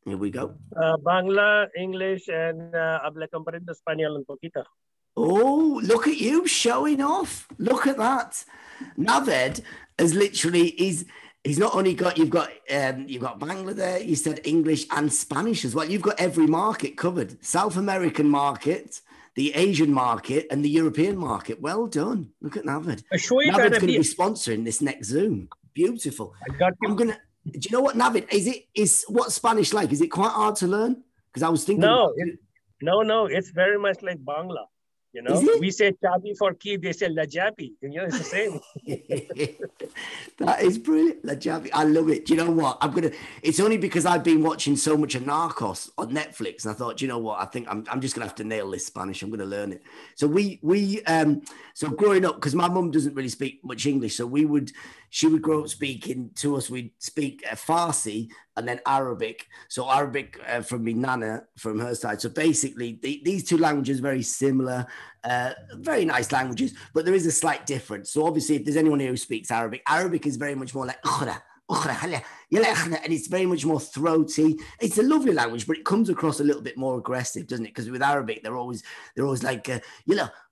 Here we go. Bangla, English, and habla comprendo español un poquito. Oh, look at you showing off. Look at that. Navid is literally he's not only got you've got Bangla there. You said English and Spanish as well. You've got every market covered. South American market, the Asian market, and the European market. Well done. Look at Navid. Navid's going to be sponsoring this next Zoom. Beautiful. Do you know what, Navid, is what's Spanish like? Is it quite hard to learn? Because I was thinking. No, it's very much like Bangla. You know, we say chabi for key, they say lajabi. You know, it's the same. That is brilliant. Lajabi. I love it. Do you know what? It's only because I've been watching so much of Narcos on Netflix. And I thought, do you know what? I think I'm just going to have to nail this Spanish. I'm going to learn it. So so growing up, because my mum doesn't really speak much English. So she would grow up speaking to us. We'd speak Farsi and then Arabic. So Arabic from my nana, from her side. So basically, these two languages are very similar, very nice languages, but there is a slight difference. So obviously, if there's anyone here who speaks Arabic, Arabic is very much more like, and it's very much more throaty. It's a lovely language, but it comes across a little bit more aggressive, doesn't it? Because with Arabic, they're always like,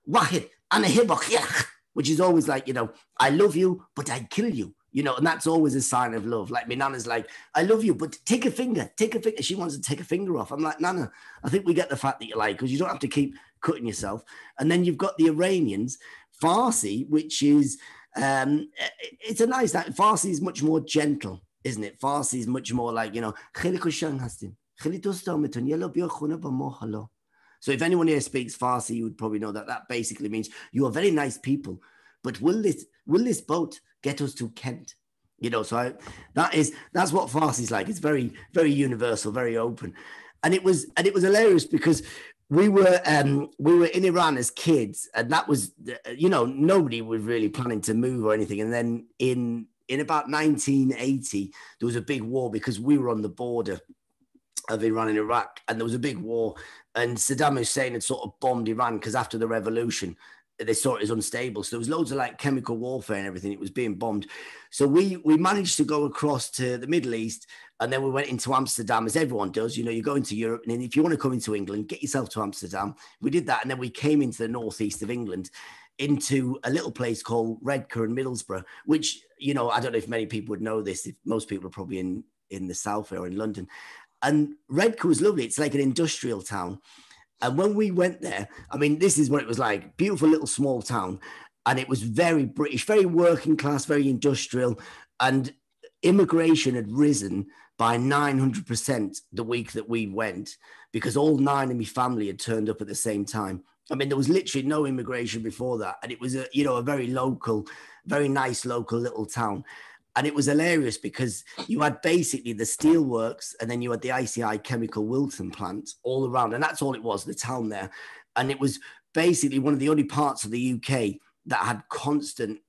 wahid, ana hibak, which is always like, you know, I love you, but I kill you. You know, and that's always a sign of love. Like my Nana's like, I love you, but take a finger. She wants to take a finger off. I'm like, Nana, I think we get the fact that you like, because you don't have to keep cutting yourself. And then you've got the Iranians, Farsi, which is, it's a nice, Farsi is much more gentle, isn't it? Farsi is much more like, you know, So if anyone here speaks Farsi, you would probably know that that basically means you are very nice people, but will this boat get us to Kent? You know, so that's what Farsi is like. It's very, very universal, very open. And it was hilarious because we were in Iran as kids, and that was, you know, nobody was really planning to move or anything. And then in about 1980, there was a big war because we were on the border of Iran and Iraq, and there was a big war, and Saddam Hussein had sort of bombed Iran because after the revolution, they saw it as unstable. So there was loads of like chemical warfare and everything. It was being bombed. So we managed to go across to the Middle East, and then we went into Amsterdam, as everyone does. You know, you go into Europe, and if you want to come into England, get yourself to Amsterdam. We did that, and then we came into the northeast of England, into a little place called Redcar and Middlesbrough, which, you know, I don't know if many people would know this. If most people are probably in the south or in London. And Redcar was lovely. It's like an industrial town. And when we went there, I mean, this is what it was like. Beautiful little small town. And it was very British, very working class, very industrial. And immigration had risen by 900% the week that we went, because all 9 of my family had turned up at the same time. I mean, there was literally no immigration before that. And it was a very local, very nice local little town. And it was hilarious because you had basically the steelworks, and then you had the ICI chemical Wilton plant all around. And that's all it was, the town there. And it was basically one of the only parts of the UK that had constant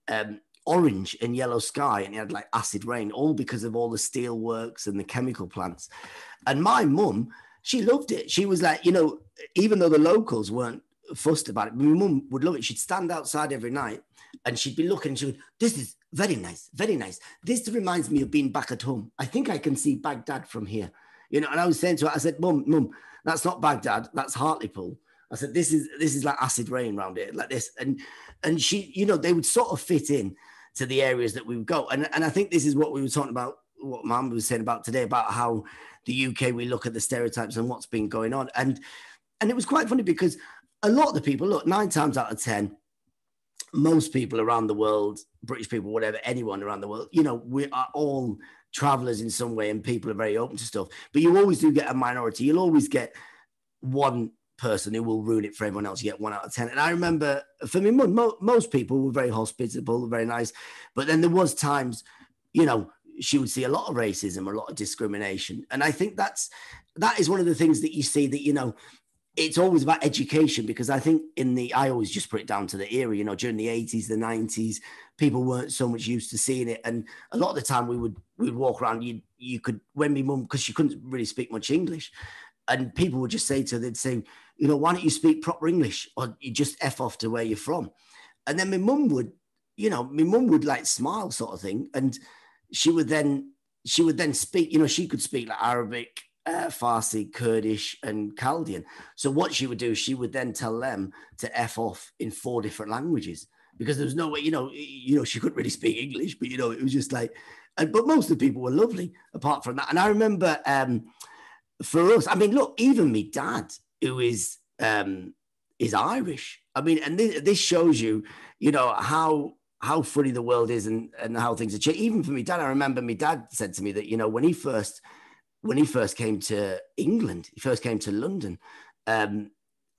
orange and yellow sky, and it had like acid rain, all because of all the steelworks and the chemical plants. And my mum, she loved it. She was like, you know, even though the locals weren't fussed about it, my mum would love it. She'd stand outside every night and she'd be looking, and she would, this is very nice, very nice. This reminds me of being back at home. I think I can see Baghdad from here. You know, and I was saying to her, I said, Mum, that's not Baghdad, that's Hartlepool. I said, this is like acid rain around here, like this. And she, you know, they would sort of fit in to the areas that we would go. And I think this is what we were talking about, what Mohammed was saying about today, about how the UK, we look at the stereotypes and what's been going on. And it was quite funny because a lot of the people, look, 9 times out of 10, most people around the world, British people, whatever, anyone around the world, you know, we are all travelers in some way, and people are very open to stuff. But you always do get a minority. You'll always get one person who will ruin it for everyone else. You get 1 out of 10. And I remember for me, most people were very hospitable, very nice. But then there was times, you know, she would see a lot of racism, a lot of discrimination. And I think that is one of the things that you see, that, you know, it's always about education, because I think I always just put it down to the era, you know, during the 80s, the 90s, people weren't so much used to seeing it. And a lot of the time we'd walk around, you could, when my mum, because she couldn't really speak much English, and people would just say to her, they'd say, you know, why don't you speak proper English, or you just F off to where you're from. And then my mum would like smile sort of thing. And she would then speak, you know, she could speak like Arabic, Farsi, Kurdish, and Chaldean. So what she would do, she would then tell them to F off in 4 different languages, because there was no way, you know, she couldn't really speak English, but, you know, it was just like, but most of the people were lovely apart from that. And I remember for us, I mean, look, even me dad, who is Irish. I mean, and this shows you, you know, how funny the world is, and how things are changing. Even for me dad, I remember my dad said to me that, you know, when he first came to England, he first came to London,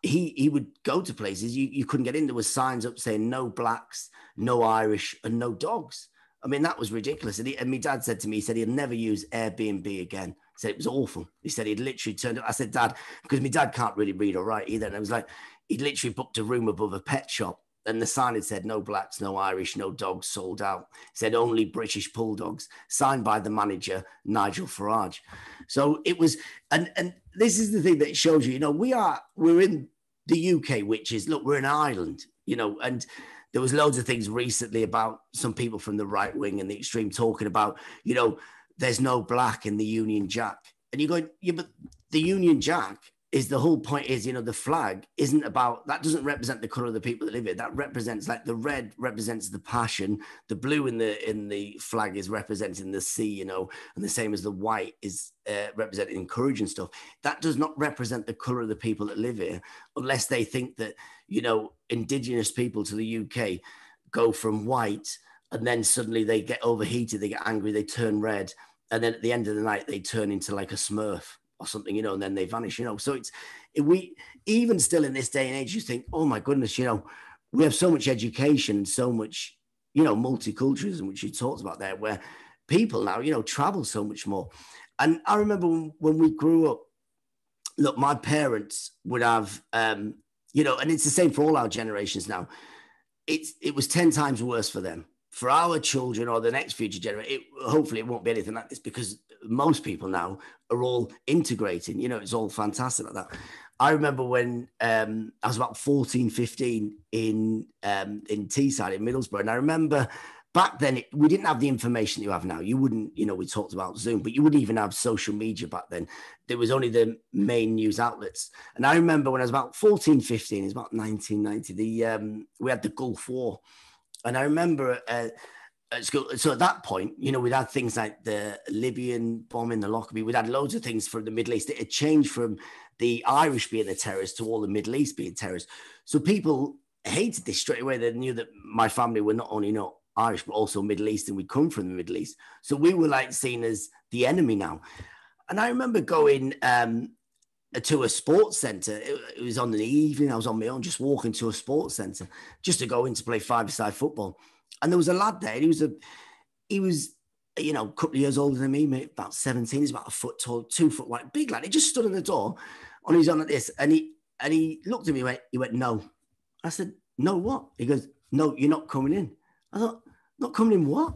he would go to places you couldn't get in. There was signs up saying no blacks, no Irish, and no dogs. I mean, that was ridiculous. And my dad said to me, he said he'd never use Airbnb again. He said it was awful. He said he'd literally turned up. I said, Dad, because my dad can't really read or write either. And I was like, he'd literally booked a room above a pet shop, and the sign had said no blacks, no Irish, no dogs, sold out. It said only British bulldogs, signed by the manager, Nigel Farage. So it was, and this is the thing that shows you, you know, we're in the UK, which is, look, we're an island, you know, and there was loads of things recently about some people from the right wing and the extreme talking about, you know, there's no black in the Union Jack. And you're going, yeah, but the Union Jack is, the whole point is, you know, the flag isn't about, that doesn't represent the color of the people that live here. That represents, like, the red represents the passion, the blue in the flag is representing the sea, you know, and the same as the white is representing courage and stuff. That does not represent the color of the people that live here, unless they think that, you know, indigenous people to the UK go from white, and then suddenly they get overheated, they get angry, they turn red, and then at the end of the night they turn into like a Smurf, or something, you know, and then they vanish, you know. So we even still in this day and age, you think, oh my goodness, you know, we have so much education, so much, you know, multiculturalism, which you talked about there, where people now, you know, travel so much more. And I remember when we grew up, look, my parents would have, you know, and it's the same for all our generations now. It was 10 times worse for them. For our children or the next future generation, hopefully it won't be anything like this, because most people now are all integrating. You know, it's all fantastic like that. I remember when I was about 14, 15 in Teesside in Middlesbrough, and I remember back then we didn't have the information you have now. You wouldn't, you know, we talked about Zoom, but you wouldn't even have social media back then. There was only the main news outlets. And I remember when I was about 14, 15, it's about 1990, we had the Gulf War. And I remember at school, so at that point, you know, we'd had things like the Libyan bombing, the Lockerbie, we'd had loads of things from the Middle East. It had changed from the Irish being the terrorists to all the Middle East being terrorists. So people hated this straight away. They knew that my family were not only not Irish, but also Middle Eastern. We'd come from the Middle East. So we were like seen as the enemy now. And I remember going to a sports centre. It was on the evening. I was on my own, just walking to a sports centre just to go in to play five-a-side football. And there was a lad there. He was, you know, a couple of years older than me, maybe about 17. He's about a foot tall, 2 foot wide, big lad. He just stood in the door on his own like this. And he looked at me, he went, no. I said, no, what? He goes, no, you're not coming in. I thought, not coming in what?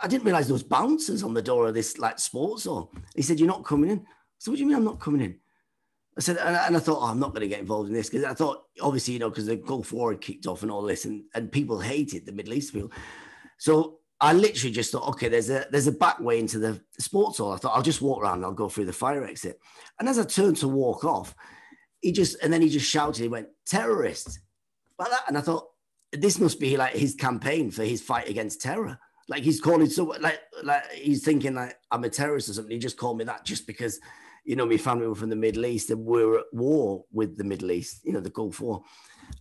I didn't realize there was bouncers on the door of this like sports hall. He said, you're not coming in. So what do you mean I'm not coming in? I said, and I thought, oh, I'm not going to get involved in this, because I thought, obviously, you know, because the Gulf War had kicked off and all this, and people hated the Middle East people. So I literally just thought, okay, there's a back way into the sports hall. I thought, I'll just walk around and I'll go through the fire exit. And as I turned to walk off, he just shouted, he went, terrorist, like that. And I thought, this must be like his campaign for his fight against terror. Like he's calling, so like he's thinking like I'm a terrorist or something. He just called me that just because, you know, my family were from the Middle East and we were at war with the Middle East, you know, the Gulf War.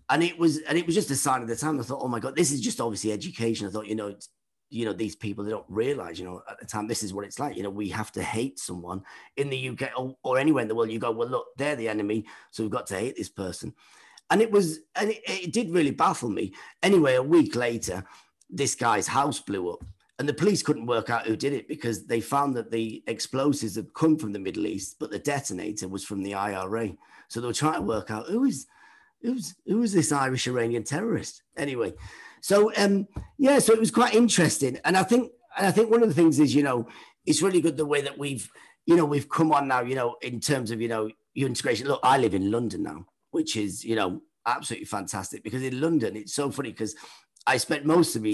And it was just a sign of the time. I thought, oh my God, this is just obviously education. I thought, you know, these people, they don't realize, you know, at the time, this is what it's like. You know, we have to hate someone in the UK or anywhere in the world. You go, well, look, they're the enemy, so we've got to hate this person. And it did really baffle me. Anyway, a week later, this guy's house blew up. And the police couldn't work out who did it, because they found that the explosives had come from the Middle East, but the detonator was from the IRA. So they were trying to work out who was this Irish Iranian terrorist. Anyway, so yeah, so it was quite interesting. And I think one of the things is, you know, it's really good the way that we've come on now, you know, in terms of, you know, your integration. Look, I live in London now, which is, you know, absolutely fantastic, because in London, it's so funny because I spent most of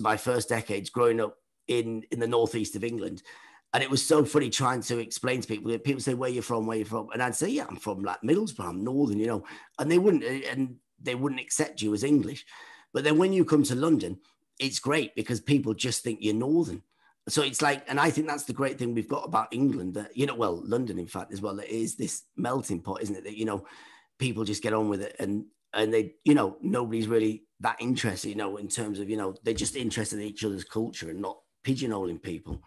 my first decades growing up in the northeast of England. And it was so funny trying to explain to people. People say, where you from? And I'd say, yeah, I'm from like Middlesbrough, I'm northern, you know, and they wouldn't accept you as English. But then when you come to London, it's great because people just think you're northern. So it's like, and I think that's the great thing we've got about England, that, you know, well, London, in fact, as well, it is this melting pot, isn't it? That, you know, people just get on with it, and they, you know, nobody's really that interested, you know, in terms of, you know, they're just interested in each other's culture and not pigeonholing people.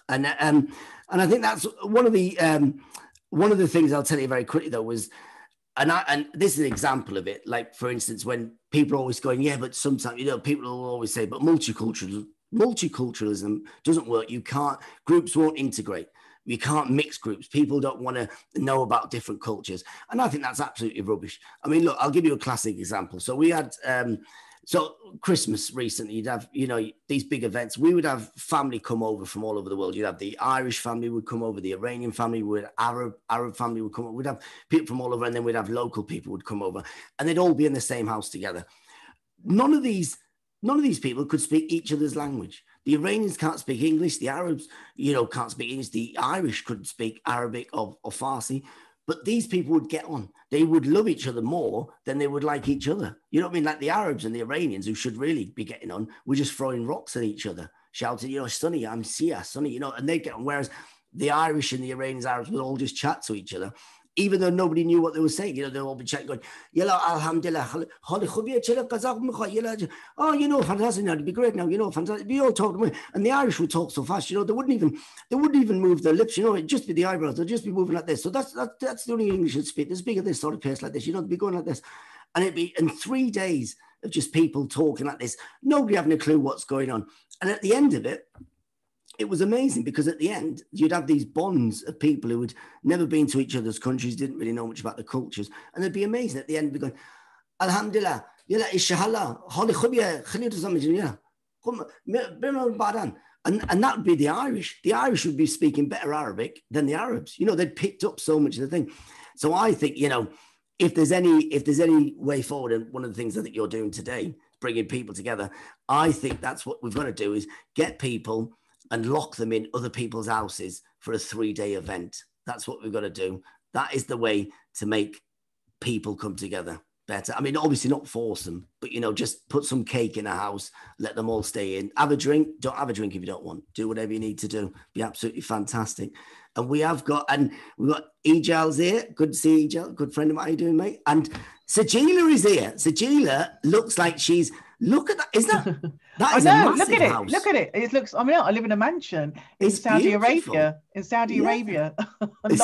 And I think that's one of the things I'll tell you very quickly though was, and this is an example of it. Like, for instance, when people are always going, yeah, but sometimes, you know, people will always say, but multiculturalism doesn't work. Groups won't integrate. You can't mix groups. People don't want to know about different cultures. And I think that's absolutely rubbish. I mean, look, I'll give you a classic example. So we had, so Christmas recently, you'd have, you know, these big events. We would have family come over from all over the world. You'd have the Irish family would come over, the Iranian family would, Arab family would come over. We'd have people from all over, and then we'd have local people would come over, and they'd all be in the same house together. None of these people could speak each other's language. The Iranians can't speak English. The Arabs, you know, can't speak English. The Irish couldn't speak Arabic or Farsi. But these people would get on. They would love each other more than they would like each other. You know what I mean? Like the Arabs and the Iranians, who should really be getting on, were just throwing rocks at each other, shouting, you know, Sonny, I'm Sia, Sonny, you know, and they'd get on. Whereas the Irish and the Iranians, Arabs would all just chat to each other. even though nobody knew what they were saying, you know, they'll all be chatting, going, Yalla, alhamdulillah, oh, you know, fantastic now, it'd be great now, you know, fantastic. We all talk, and the Irish would talk so fast, you know, they wouldn't even move their lips, you know, it'd just be the eyebrows, they'd just be moving like this. So that's the only English they'd speak. They'd speak at this sort of pace like this, you know, they'd be going like this. And it'd be in 3 days of just people talking like this, nobody having a clue what's going on. And at the end of it, it was amazing, because at the end, you'd have these bonds of people who had never been to each other's countries, didn't really know much about the cultures. And it'd be amazing at the end, be going, Alhamdulillah, yalla ishahallah, holi khubia, khalid zamijin, and that would be the Irish. The Irish would be speaking better Arabic than the Arabs. You know, they'd picked up so much of the thing. So I think, you know, if there's any way forward, and one of the things I think you're doing today, bringing people together, I think that's what we've got to do, is get people and lock them in other people's houses for a 3-day event. That's what we've got to do. That is the way to make people come together better. I mean, obviously not force them, but, you know, just put some cake in a house, let them all stay in, have a drink. Don't have a drink if you don't want. Do whatever you need to do. Be absolutely fantastic. And we've got Ejal's here. Good to see Ejal, good friend of mine. How you doing, mate? And Sajila is here. Sajila looks like she's, look at that. Is that is a massive look at house. it. Look at it. It looks, I mean, I live in a mansion in Saudi Arabia. In Saudi Arabia. Live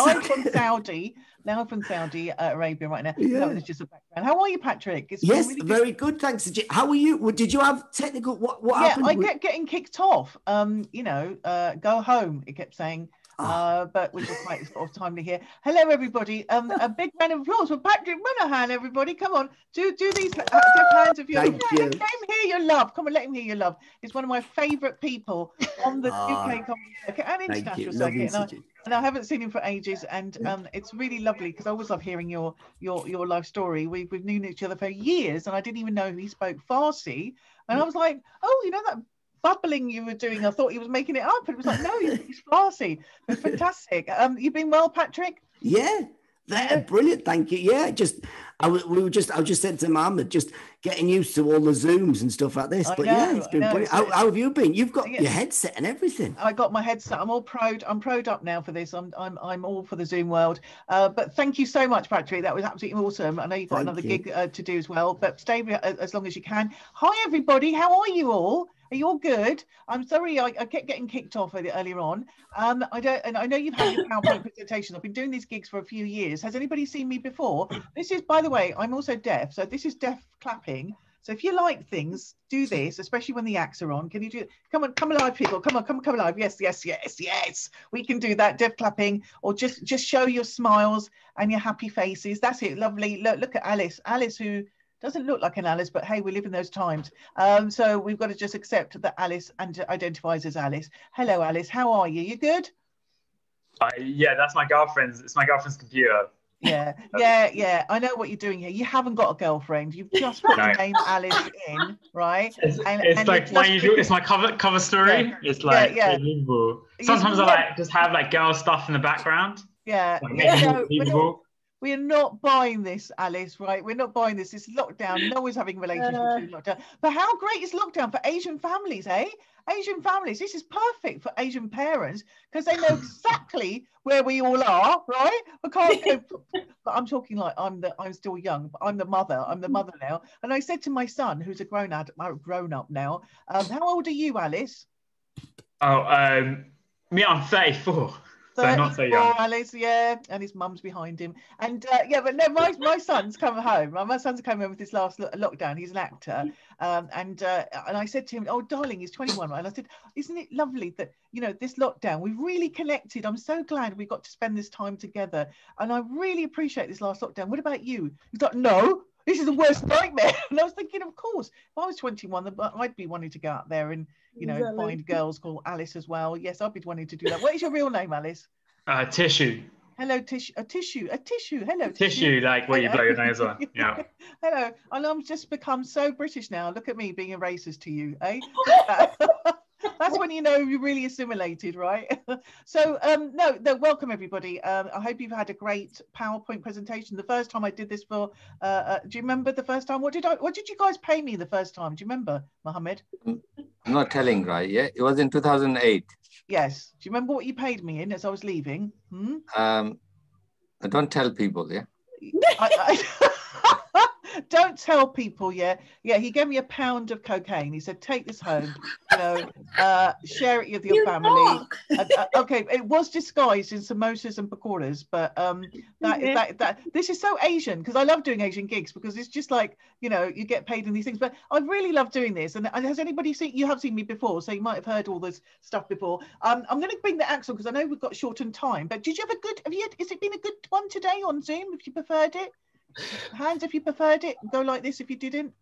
from Saudi Arabia right now. Yeah. That was just a background. How are you, Patrick? It's really very good. Thanks. How are you? Did you have technical, what happened? I kept getting kicked off. You know, go home, it kept saying. But which is quite sort of timely here. Hello, everybody. A big round of applause for Patrick Monahan, everybody. Come on, do these hands of yours. Thank you. Let him hear your love. Come on, let him hear your love. He's one of my favourite people on the UK comedy circuit and international circuit. And I haven't seen him for ages, and it's really lovely, because I always love hearing your life story. We've known each other for years, and I didn't even know he spoke Farsi, and I was like, oh, you know that bubbling you were doing, I thought he was making it up. It was like, no, he's Farsi. It's fantastic. You've been well, Patrick? Yeah, they're brilliant. Thank you. Yeah, I was just saying to Mohammed, just getting used to all the Zooms and stuff like this. But yeah, it's been brilliant. How have you been? You've got your headset and everything. I got my headset. I'm all proud. I'm proud up now for this. I'm all for the Zoom world. But thank you so much, Patrick. That was absolutely awesome. I know you've got another gig to do as well, but stay as long as you can. Hi, everybody. How are you all? Are you all good? I'm sorry, I kept getting kicked off earlier on. I know you've had your PowerPoint presentation. I've been doing these gigs for a few years. Has anybody seen me before? This is, by the way, I'm also deaf, so this is deaf clapping. So if you like things, do this, especially when the acts are on. Can you do it? Come alive, people. Come alive. Yes. We can do that. Deaf clapping, or just show your smiles and your happy faces. That's it. Lovely. Look at Alice. Alice, who doesn't look like an Alice, but hey, we live in those times. So we've got to just accept that Alice identifies as Alice. Hello, Alice. How are you? You good? Yeah, that's my girlfriend's. It's my girlfriend's computer. Yeah. I know what you're doing here. You haven't got a girlfriend. You've just put the name Alice in, right? It's like my usual. It's my cover story. Yeah. It's like unbelievable. Sometimes I just have like girl stuff in the background. Yeah. We're not buying this, Alice, right? We're not buying this. It's lockdown. No one's having relationships in lockdown. But how great is lockdown for Asian families, eh? Asian families. This is perfect for Asian parents, because they know exactly where we all are, right? I can't go. But I'm talking like I'm still young, but I'm the mother. I'm the mother now. And I said to my son, who's a grown up now, how old are you, Alice? Me, I'm 34. So not so young. Alice, and his mum's behind him. And but no, my son's come home. My son's come home with this last lockdown. He's an actor. And I said to him, oh, darling, he's 21, right? And I said, isn't it lovely that, you know, this lockdown, we've really connected. I'm so glad we got to spend this time together. And I really appreciate this last lockdown. What about you? He's like, no, this is the worst nightmare. And I was thinking, of course, if I was 21, I'd be wanting to go out there and, you know, find girls called Alice as well. Yes, I'd be wanting to do that. What is your real name, Alice? Tissue. Hello, Tissue. Tissue. Hello, Tissue, like where you blow your nose on. Yeah. Hello. And I'm just become so British now. Look at me being a racist to you, eh? That's when you know you really assimilated, right? So, no, welcome everybody. I hope you've had a great PowerPoint presentation. The first time I did this do you remember the first time? What did you guys pay me the first time? Do you remember, Mohammed? I'm not telling, right? Yeah, it was in 2008. Yes. Do you remember what you paid me in as I was leaving? Don't tell people, yeah? Don't tell people, yeah. He gave me £1 of cocaine. He said, take this home, share it with your family. Okay, it was disguised in samosas and pakoras, but this is so Asian, because I love doing Asian gigs, because it's just like, you get paid in these things. But I really love doing this. And has anybody seen, you have seen me before, so you might have heard all this stuff before. I'm going to bring the Axel, because I know we've got shortened time, but did you have a good, has it been a good one today on Zoom, if you preferred it? Hands if you preferred it, go like this if you didn't.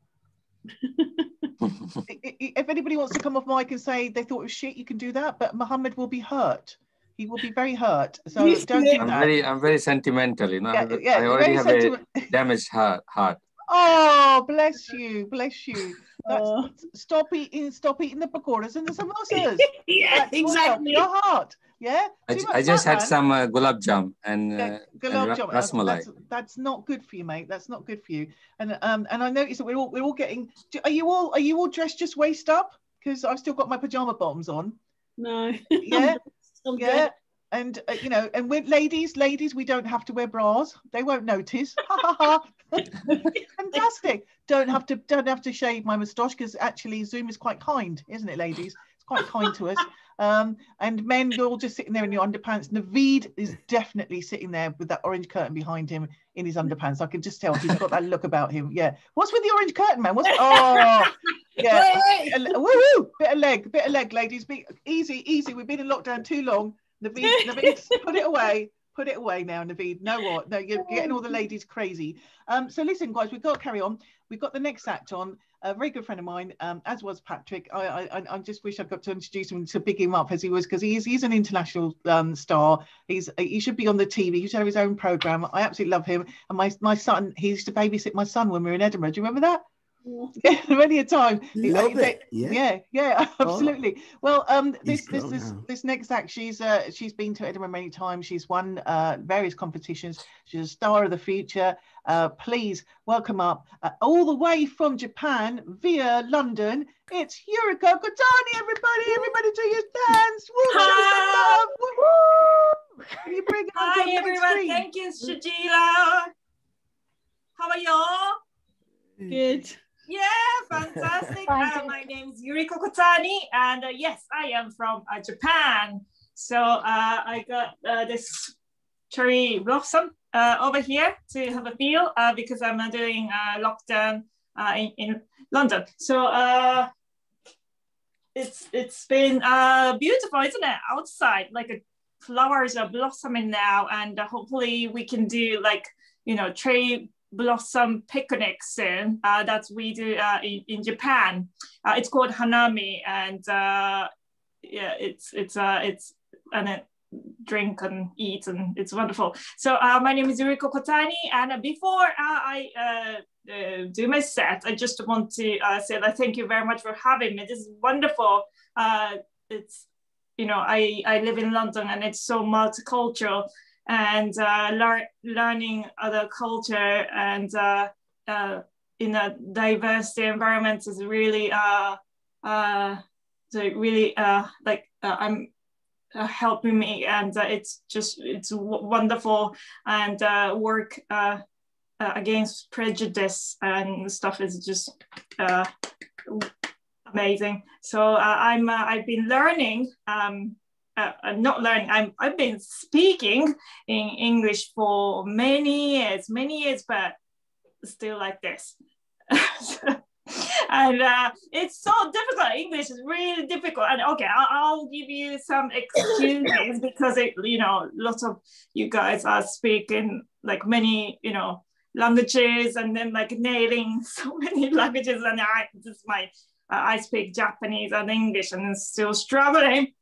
If anybody wants to come off mic and say they thought it was shit, you can do that, but Mohammed will be hurt. He will be very hurt, so don't do that. I'm very sentimental, I already have a damaged heart. Oh, bless you. Stop eating the pakoras and the samosas. Yeah, exactly. Your heart. Yeah. I just had some gulab jam and rasmalai. That's not good for you, mate. That's not good for you. And I noticed that we're all getting. Are you all dressed just waist up? Because I've still got my pajama bottoms on. No. Yeah. Yeah. And and with ladies, we don't have to wear bras. They won't notice. Fantastic. Don't have to shave my moustache, because actually Zoom is quite kind, isn't it, ladies? It's quite kind to us. And men, you're all just sitting there in your underpants. Naveed is definitely sitting there with that orange curtain behind him in his underpants. I can just tell he's got that look about him. Yeah. What's with the orange curtain, man? Yeah. Woo-hoo! Bit of leg, ladies. Be easy. We've been in lockdown too long. Naveed, put it away now, Naveed. No, you're getting all the ladies crazy. So listen, guys, we've got to carry on. We've got the next act on. A very good friend of mine, as was Patrick. I just wish I got to introduce him, to big him up as he was, because he's an international star. He should be on the TV. He should have his own program. I absolutely love him. And my son, he used to babysit my son when we were in Edinburgh. Do you remember that? Yeah, many a time. Love it. Yeah, absolutely. Well, this next act, she's been to Edinburgh many times. She's won various competitions. She's a star of the future. Please welcome up all the way from Japan via London. It's Yuriko Katani. Everybody do your dance. Hi. Woo! Can you bring it on? Hi everyone. Thank you, Shajila. How are y'all? Good. Yeah, fantastic. My name is Yuriko Katani, and yes, I am from Japan. So I got this cherry blossom over here to have a feel, because I'm doing lockdown in London. So it's been beautiful, isn't it? Outside, like flowers are blossoming now, and hopefully we can do cherry blossom picnic soon. That we do in Japan. It's called hanami, and it's drink and eat, and it's wonderful. So my name is Yuriko Katani, and before I do my set, I just want to say that thank you very much for having me. This is wonderful. It's I live in London, and it's so multicultural. And learning other culture and in a diversity environment is really I'm helping me, and it's wonderful. And work against prejudice and stuff is just amazing. So I've been learning. Not learning. I've been speaking in English for many years, but still like this. And it's so difficult. English is really difficult. And okay, I'll give you some excuses because lots of you guys are speaking like many languages, and then like nailing so many languages. And I speak Japanese and English, and still struggling.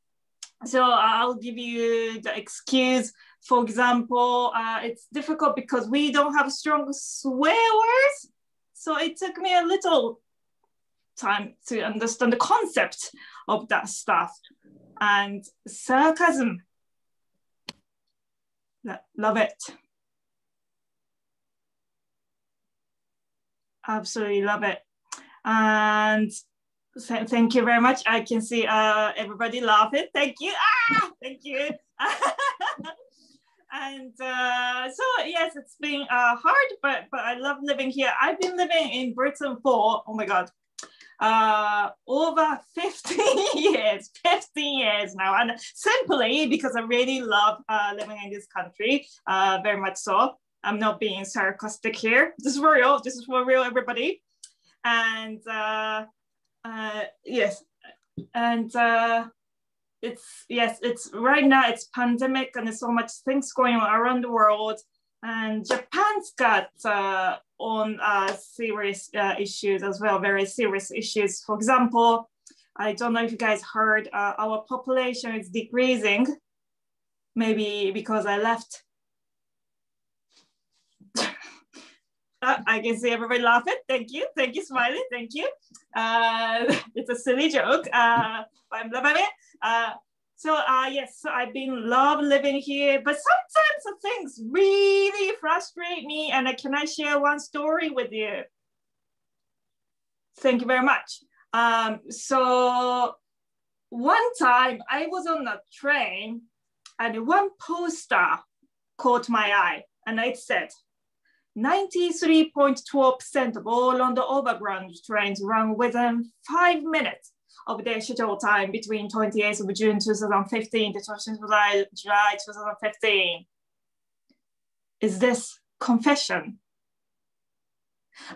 So I'll give you the excuse. For example, it's difficult because we don't have strong swear words. So it took me a little time to understand the concept of that stuff. And sarcasm, love it. Absolutely love it. And thank you very much. I can see everybody laughing. Thank you. Thank you. And so yes, it's been hard, but I love living here. I've been living in Britain for, oh my God, over 15 years, 15 years now. And simply because I really love living in this country, very much so. I'm not being sarcastic here. This is for real. This is for real, everybody. And yes, and it's right now, it's pandemic and there's so much things going on around the world. And Japan's got on serious issues as well, very serious issues. For example, I don't know if you guys heard, our population is decreasing, maybe because I left. I can see everybody laughing. Thank you, smiling, thank you. It's a silly joke, but I'm loving it. So yes, so I've been love living here, but sometimes the things really frustrate me. And can I share one story with you? Thank you very much. So one time I was on a train and one poster caught my eye, and it said, 93.12% of all London Overground trains run within 5 minutes of their scheduled time between 28th of June 2015 to 20th of July 2015. Is this confession?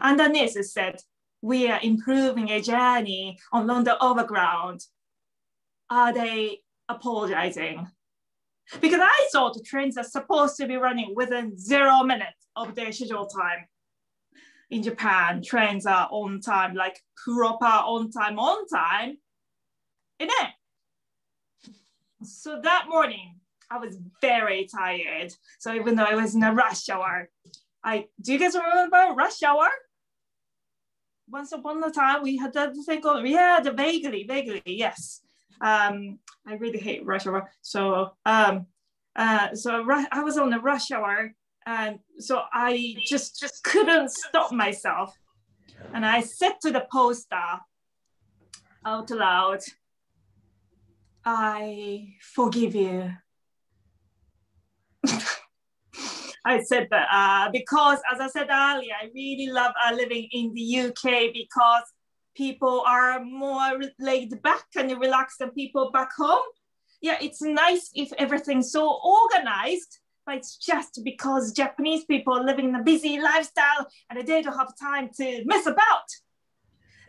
Underneath it said, we are improving a journey on London Overground. Are they apologizing? Because I thought the trains are supposed to be running within 0 minutes of their scheduled time. In Japan, trains are on time, like proper on time. And then, so that morning, I was very tired. So even though I was in a rush hour, do you guys remember rush hour? Once upon a time, we had that thing called, yeah, the vaguely, yes. I really hate rush hour. So, I was on the rush hour, and so I just couldn't stop myself. And I said to the poster out loud, I forgive you. I said that because, as I said earlier, I really love living in the UK because people are more laid back and relaxed than people back home. Yeah, it's nice if everything's so organized, but it's just because Japanese people are living in a busy lifestyle and they don't have time to mess about.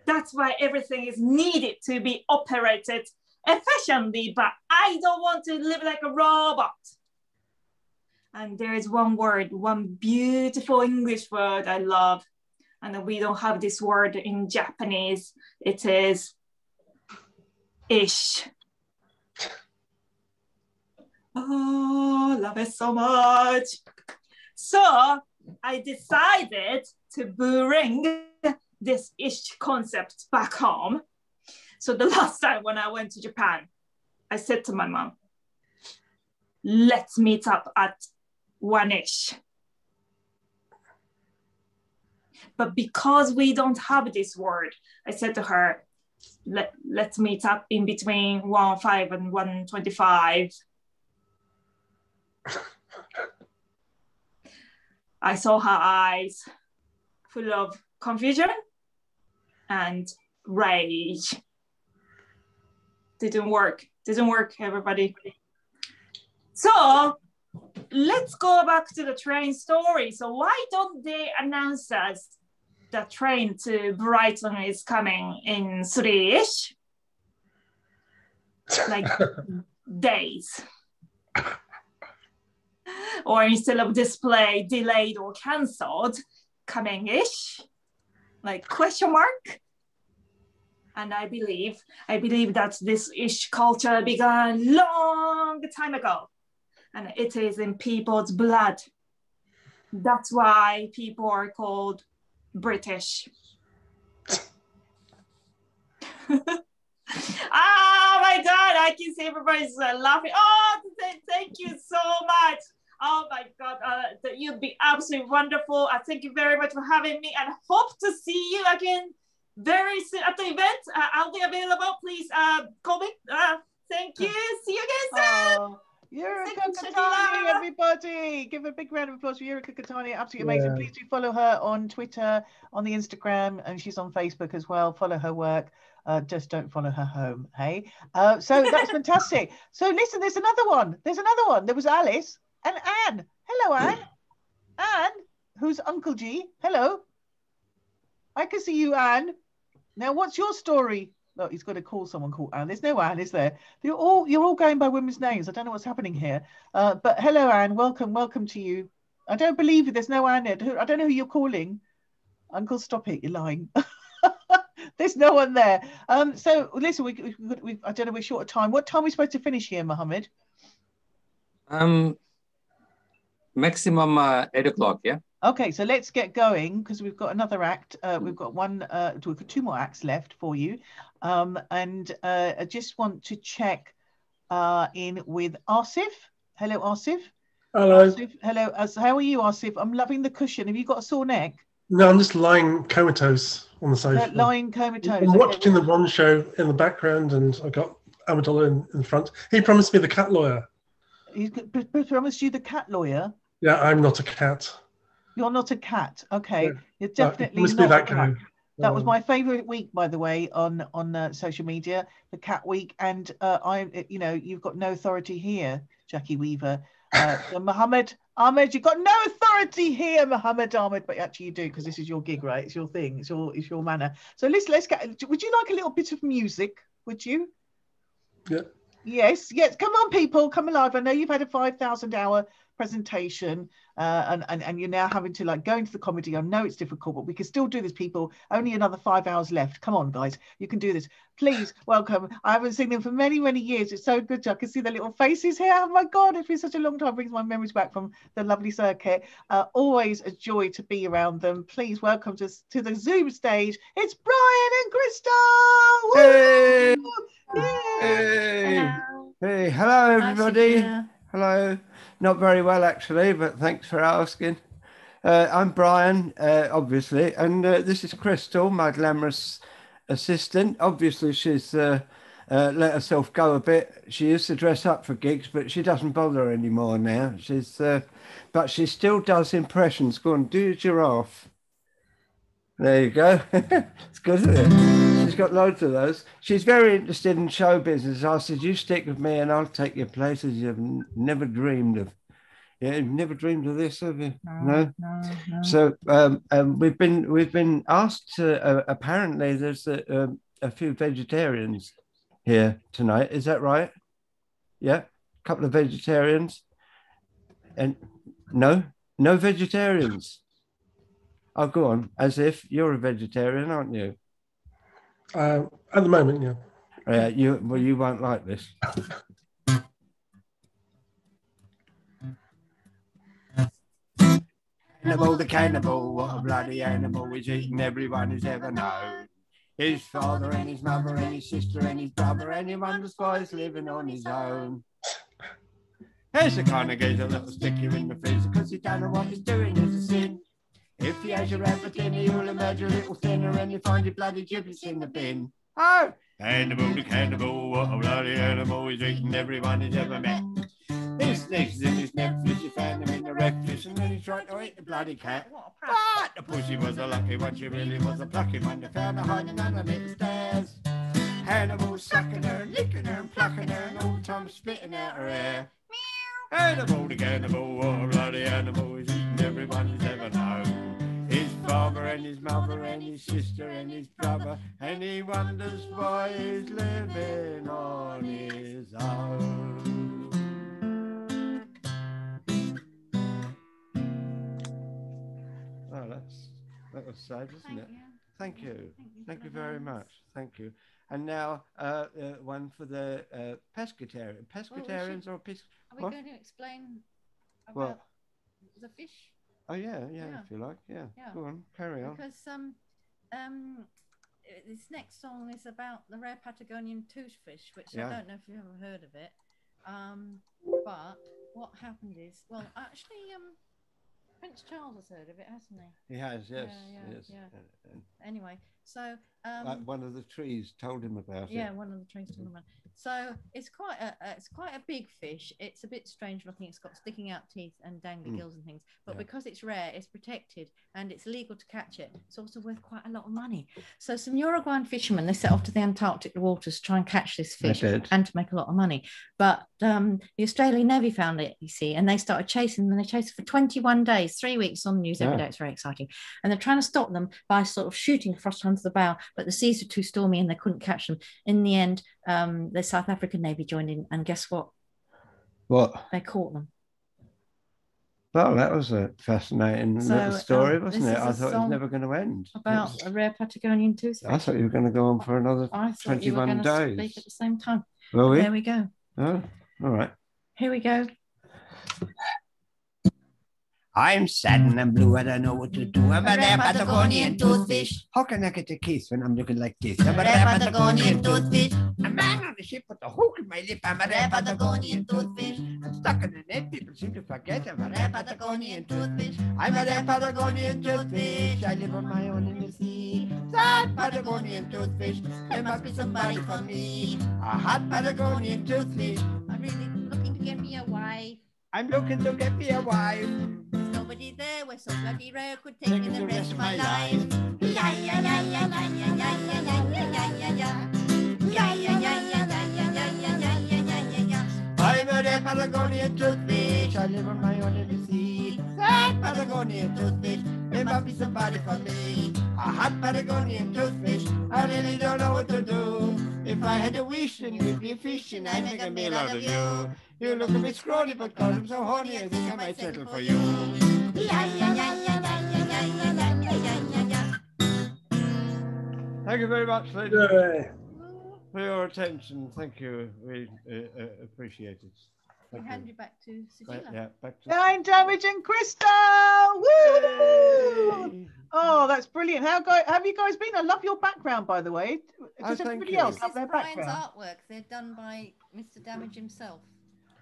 That's why everything is needed to be operated efficiently, but I don't want to live like a robot. And there is one word, one beautiful English word I love, and we don't have this word in Japanese. It is ish. Oh, love it so much. So I decided to bring this ish concept back home. So the last time when I went to Japan, I said to my mom, let's meet up at 1-ish. But because we don't have this word, I said to her, let's meet up in between 1:05 and 1:25. I saw her eyes full of confusion and rage. Didn't work, everybody. So let's go back to the train story. So why don't they announce us the train to Brighton is coming in 3-ish? Like days. Or instead of display delayed or cancelled, coming-ish, like question mark. And I believe that this ish culture began long time ago. And it is in people's blood. That's why people are called British. Oh my God, I can see everybody's laughing. Oh, thank you so much. Oh my God, you'd be absolutely wonderful. Thank you very much for having me, and hope to see you again very soon at the event. I'll be available. Please call me. Thank you. See you again soon. Yuriko Katani, everybody. Give a big round of applause for Yuriko Katani. Absolutely amazing. Please do follow her on Twitter, on the Instagram, and she's on Facebook as well. Follow her work. Just don't follow her home, hey? So that's fantastic. So listen, there's another one. There was Alice and Anne. Hello, Anne. Anne, who's Uncle G. Hello. I can see you, Anne. Now, what's your story? Look, he's got to call someone called Anne. There's no Anne, is there? You're all going by women's names. I don't know what's happening here. But hello, Anne. Welcome to you. I don't believe there's no Anne there. I don't know who you're calling. Uncle, stop it. You're lying. There's no one there. So listen, I don't know. We're short of time. What time are we supposed to finish here, Mohammed? Maximum 8 o'clock. Yeah. Okay, so let's get going because we've got another act. We've got two more acts left for you. I just want to check in with Asif. Hello, Asif. Hello. Asif, hello. How are you, Asif? I'm loving the cushion. Have you got a sore neck? No, I'm just lying comatose on the sofa. Lying comatose. I'm watching the Ron show in the background, and I got Amadullah in front. He promised me the cat lawyer. He promised you the cat lawyer? Yeah, I'm not a cat. You're not a cat. Okay, Yeah. you're definitely must not be that a cat. guy. That was my favorite week, by the way, on social media, the cat week. And you've got no authority here, Jackie Weaver. So Mohammed Ahmed, you've got no authority here, Mohammed Ahmed, but actually you do, because this is your gig, right? It's your thing. It's your manner. So let's get. Would you like a little bit of music? Would you? Yeah. Yes. Come on, people, come alive. I know you've had a 5,000-hour presentation and you're now having to go into the comedy. I know it's difficult, but we can still do this, people. Only another 5 hours left. Come on, guys, you can do this. Please welcome. I haven't seen them for many years. It's so good. I can see their little faces here. Oh my God, it's been such a long time. It brings my memories back from the lovely circuit. Always a joy to be around them. Please welcome to the Zoom stage. It's Brian and Crystal. Hey. Hey, hello everybody. Hello. Not very well actually, but thanks for asking. I'm Brian, obviously, and this is Crystal, my glamorous assistant. Obviously, she's let herself go a bit. She used to dress up for gigs, but she doesn't bother anymore now. But she still does impressions. Go on, do your giraffe. There you go. It's good, isn't it? She's got loads of those. She's very interested in show business. I said, you stick with me and I'll take you places you've never dreamed of. Yeah, you've never dreamed of this, have you? No. So we've been asked to, apparently there's a few vegetarians here tonight. Is that right? Yeah, a couple of vegetarians. And no vegetarians. Oh, go on, as if you're a vegetarian, aren't you? At the moment, yeah. You won't like this. Cannibal the cannibal, what a bloody animal, he's eating everyone he's ever known. His father and his mother and his sister and his brother, and he wonders why he's living on his own. Here's the kind of geezer that'll stick you in the freezer, because he don't know what he's doing is a sin. If he has your everything, he'll emerge a little thinner, and you find your bloody giblets in the bin. Oh! Cannibal the cannibal, what a bloody animal, he's eating everyone he's ever met. His sneaks in his Netflix, you found him in the breakfast, and then he tried to eat the bloody cat. But the pussy was a lucky one, she really was a plucky one. They found her hiding underneath the stairs. Hannibal sucking her and licking her and plucking her, and all the time spitting out her hair. Cannibal the cannibal, what a bloody animal, he's eating everyone he's ever known. His father and his mother and his sister and his brother, and he wonders why he's living on his own. Oh, that was sad, isn't it? Thank you. Thank you very much. Thank you. And now one for the pescatarian. Pescatarians or pis. Are we going to explain about the fish? Oh yeah, if you like, yeah. Go on, carry on. Because this next song is about the rare Patagonian toothfish, which I don't know if you've ever heard of it. But what happened is, well, actually, Prince Charles has heard of it, hasn't he? He has, yes. Yeah. Anyway, So like one of the trees told him about it. Yeah, one of the trees told him about it. So it's quite a big fish. It's a bit strange looking. It's got sticking out teeth and dangly gills and things. But because it's rare, it's protected and it's legal to catch it. It's also worth quite a lot of money. So some Uruguayan fishermen, they set off to the Antarctic waters to try and catch this fish and to make a lot of money. But the Australian Navy found it, you see, and they started chasing them. And they chased it for 21 days, 3 weeks on the news every day. It's very exciting. And they're trying to stop them by sort of shooting across onto the bow, but the seas were too stormy and they couldn't catch them. In the end, the South African Navy joined in, and guess what? What? They caught them. Well, that was a fascinating little story, wasn't it? I thought it was never going to end. About a rare Patagonian toothfish. I thought you were going to go on for another 21 days. Speak at the same time. Will we? There we go. Oh, all right. Here we go. I'm sad and I'm blue, I don't know what to do. I'm a rare Patagonian toothfish. How can I get a kiss when I'm looking like this? I'm a rare Patagonian toothfish. A man on the ship with a hook in my lip. I'm a rare Patagonian toothfish. I'm stuck in the net, people seem to forget. I'm a rare Patagonian toothfish. I'm a rare Patagonian toothfish. I live on my own in the sea. Sad Patagonian toothfish. There must be somebody for me. A hot Patagonian toothfish. I'm really looking to get me a wife. I'm looking to get me a wife. There's nobody there, we're so bloody rare, could take me the rest of my life. Yeah, yeah, yeah, yeah, yeah, yeah, yeah, yeah, yeah, yeah, yeah. Yeah, yeah, yeah, yeah, yeah, yeah, yeah, yeah, yeah, yeah, yeah. I'm a rare Patagonian toothfish. I live on my own in the sea. Sad Patagonian toothfish. There must be somebody for me. A hot Patagonian toothfish. I really don't know what to do. If I had a wish and you'd be a fish and I'd make a meal out of you. You look a bit scrawny, but cause I'm so horny, I think I might settle for you. Yeah, yeah, yeah, yeah, yeah, yeah, yeah, yeah, yeah, yeah, yeah. Thank you very much, ladies, for your attention. Thank you. We appreciate it. I'll hand you back to Sajila. Yeah, back to Nine Damage and Crystal. Woo! Oh, that's brilliant. How have you guys been? I love your background, by the way. Does everybody else love their background? Artwork. They're done by Mr. Damage himself.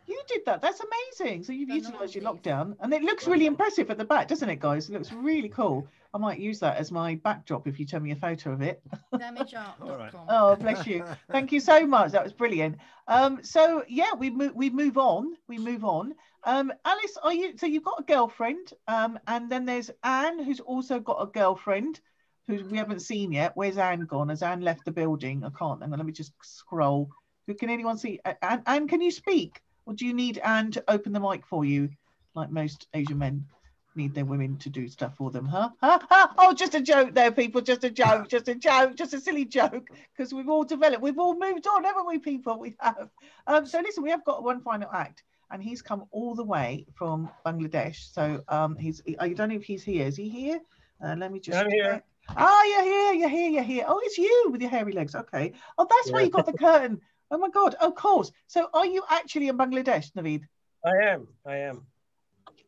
You did that. That's amazing. So you've utilised your lockdown, and it looks really impressive at the back, doesn't it, guys? It looks really cool. I might use that as my backdrop if you tell me a photo of it. Damageart.com. Oh, bless you. Thank you so much. That was brilliant. So yeah, we move on. Alice, are you? So you've got a girlfriend, and then there's Anne, who's also got a girlfriend, who we haven't seen yet. Where's Anne gone? Has Anne left the building? I can't. Hang on, let me just scroll. Can anyone see? Anne, can you speak? Or do you need Anne to open the mic for you, like most Asian men need their women to do stuff for them, huh? Oh, just a joke there, people, just a joke, just a silly joke, because we've all developed, we've all moved on, haven't we, people? We have. So listen, we have got one final act, and he's come all the way from Bangladesh. So I don't know if he's here. Is he here? Let me just... I'm here. Oh, you're here. Oh, it's you with your hairy legs. Okay. Oh, that's why you got the curtain. Oh my God, of course. So are you actually in Bangladesh, Naveed? I am.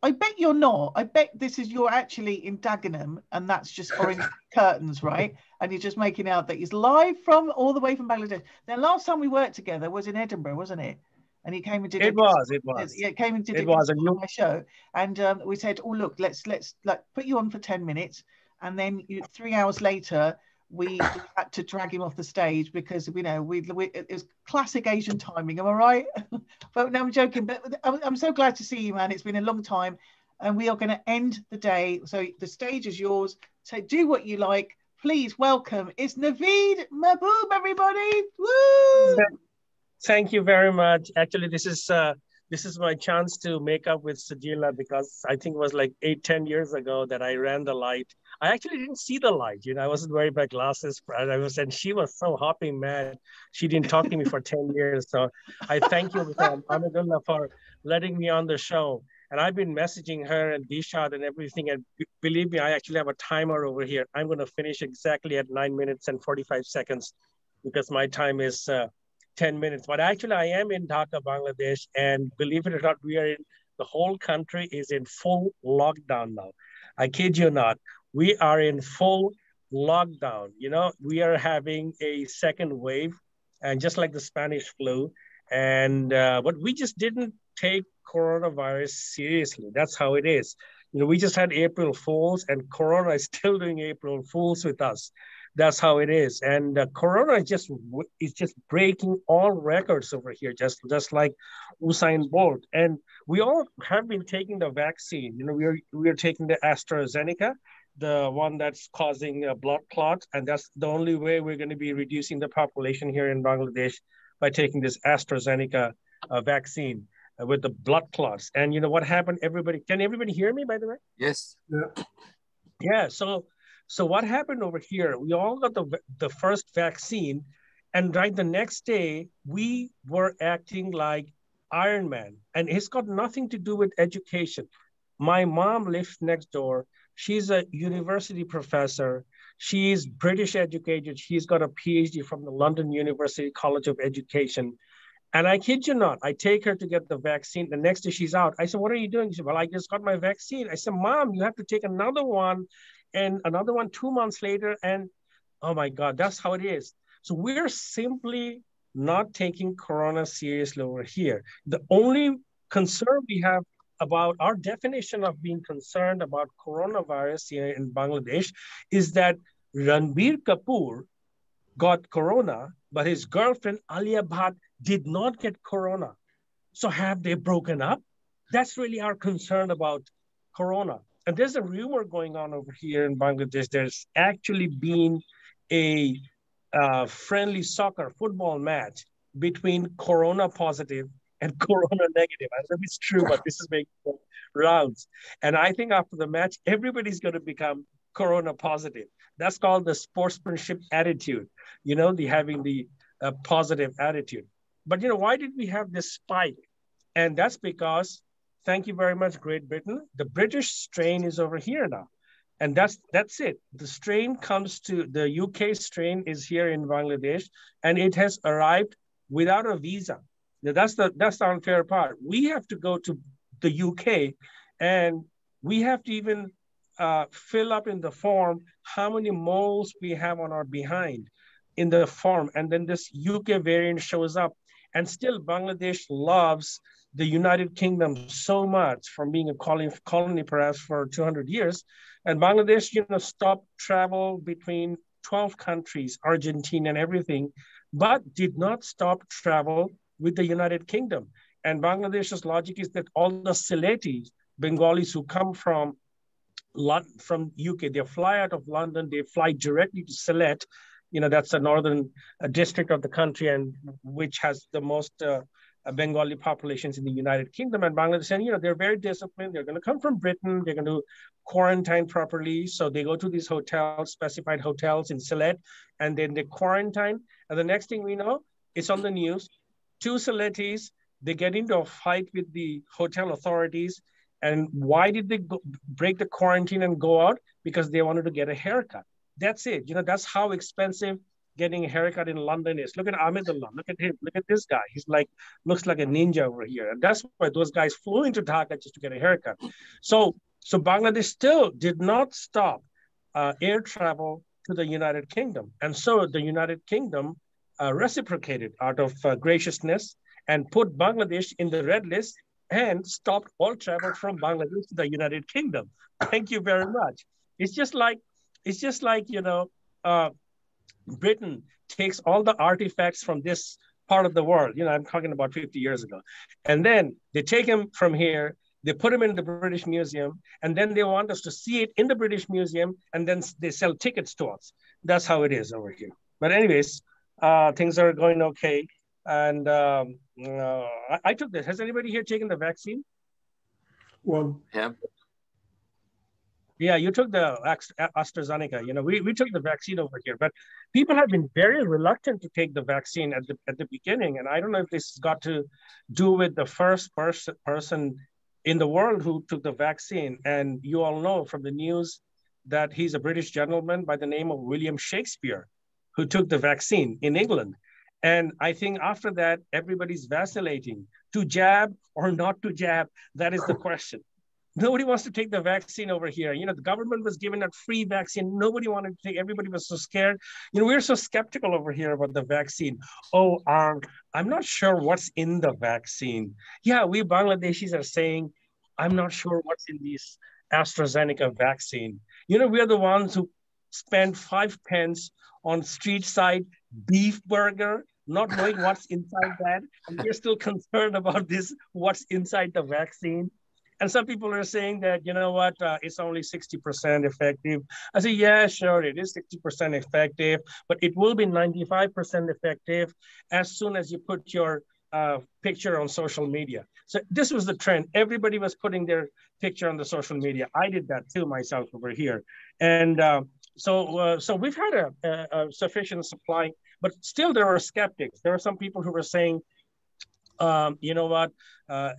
I bet you're not. I bet you're actually in Dagenham, and that's just orange curtains, right? And you're just making out that he's live from all the way from Bangladesh. Now, last time we worked together was in Edinburgh, wasn't it? And he came and did it. Yeah, came and did it on my show. And we said, oh, look, let's like put you on for 10 minutes. And then 3 hours later, we had to drag him off the stage because it was classic Asian timing. Am I right? But no, I'm joking. But I'm so glad to see you, man. It's been a long time, and we are going to end the day. So the stage is yours. So do what you like. Please welcome. It's Naveed Mahboob, everybody. Woo! Thank you very much. Actually, this is my chance to make up with Sajila, because I think it was like 8-10 years ago that I ran the light. I actually didn't see the light. I wasn't wearing my glasses. And she was so hopping mad. She didn't talk to me for 10 years. So I thank you, Amadullah, for letting me on the show. And I've been messaging her and Dishad and everything. And believe me, I actually have a timer over here. I'm going to finish exactly at 9 minutes and 45 seconds because my time is 10 minutes. But actually, I am in Dhaka, Bangladesh. And believe it or not, the whole country is in full lockdown now. I kid you not. We are in full lockdown. We are having a second wave, and just like the Spanish flu. And but we just didn't take coronavirus seriously. That's how it is. We just had April Fools, and Corona is still doing April Fools with us. That's how it is. And Corona is just breaking all records over here, just like Usain Bolt. And we all have been taking the vaccine. You know, we are taking the AstraZeneca, the one that's causing blood clots, and that's the only way we're going to be reducing the population here in Bangladesh, by taking this AstraZeneca vaccine with the blood clots. And you know what happened? Can everybody hear me, by the way? Yes. Yeah. So what happened over here? We all got the first vaccine, and right the next day we were acting like Iron Man, and it's got nothing to do with education. My mom lives next door. She's a university professor. She's British educated. She's got a PhD from the London University College of Education. And I kid you not, I take her to get the vaccine. The next day she's out. I said, what are you doing? She said, well, I just got my vaccine. I said, Mom, you have to take another one, and another one 2 months later. And oh my God, that's how it is. So we're simply not taking Corona seriously over here. The only concern we have about our definition of being concerned about coronavirus here in Bangladesh is that Ranbir Kapoor got Corona, but his girlfriend Alia Bhatt did not get Corona. So have they broken up? That's really our concern about Corona. And there's a rumor going on over here in Bangladesh. There's actually been a friendly soccer football match between Corona positive and Corona negative. I don't know if it's true, but this is making rounds. And I think after the match, everybody's going to become Corona positive. That's called the sportsmanship attitude, you know, having the positive attitude. But, you know, why did we have this spike? And that's because, thank you very much, Great Britain, the British strain is over here now. And that's it. The strain comes to, the UK strain is here in Bangladesh, and it has arrived without a visa. Now, that's the unfair part. We have to go to the UK, and we have to even fill up in the form how many moles we have on our behind in the form. And then this UK variant shows up. And still Bangladesh loves the United Kingdom so much, from being a colony perhaps for 200 years. And Bangladesh, you know, stopped travel between 12 countries, Argentina and everything, but did not stop travel with the United Kingdom. And Bangladesh's logic is that all the Sylhetis, Bengalis who come from UK, they fly out of London, they fly directly to Sylhet. You know, that's a northern district of the country, and which has the most Bengali populations in the United Kingdom. And Bangladesh, and you know, they're very disciplined. They're going to come from Britain. They're going to quarantine properly. So they go to these hotels, specified hotels in Sylhet, and then they quarantine. And the next thing we know, it's on the news. 2 Sylhetis, they get into a fight with the hotel authorities. And why did they break the quarantine and go out? Because they wanted to get a haircut. That's it. You know, that's how expensive getting a haircut in London is. Look at Ahmedullah. Look at him. Look at this guy. He's like, looks like a ninja over here. And that's why those guys flew into Dhaka just to get a haircut. So Bangladesh still did not stop air travel to the United Kingdom. And so the United Kingdom reciprocated out of graciousness and put Bangladesh in the red list and stopped all travel from Bangladesh to the United Kingdom. Thank you very much. It's just like, you know, Britain takes all the artifacts from this part of the world. You know, I'm talking about 50 years ago. And then they take them from here, they put them in the British Museum, and then they want us to see it in the British Museum, and then they sell tickets to us. That's how it is over here. But anyways, things are going okay. And I took this. Has anybody here taken the vaccine? One. Yeah. Yeah, you took the AstraZeneca. You know, we took the vaccine over here, but people have been very reluctant to take the vaccine at the beginning. And I don't know if this has got to do with the first person in the world who took the vaccine. And you all know from the news that he's a British gentleman by the name of William Shakespeare, who took the vaccine in England. And I think after that, everybody's vacillating to jab or not to jab. That is the question. Nobody wants to take the vaccine over here. You know, the government was giving a free vaccine. Nobody wanted to take, everybody was so scared. You know, we're so skeptical over here about the vaccine. Oh, I'm not sure what's in the vaccine. Yeah, we Bangladeshis are saying, I'm not sure what's in this AstraZeneca vaccine. You know, we're the ones who spend 5 pence on street side beef burger, not knowing what's inside that. And we're still concerned about this, what's inside the vaccine. And some people are saying that, you know what, it's only 60% effective. I say, yeah, sure, it is 60% effective, but it will be 95% effective as soon as you put your picture on social media. So this was the trend. Everybody was putting their picture on the social media. I did that too myself over here. And so we've had a sufficient supply, but still there were skeptics. There are some people who were saying, you know what,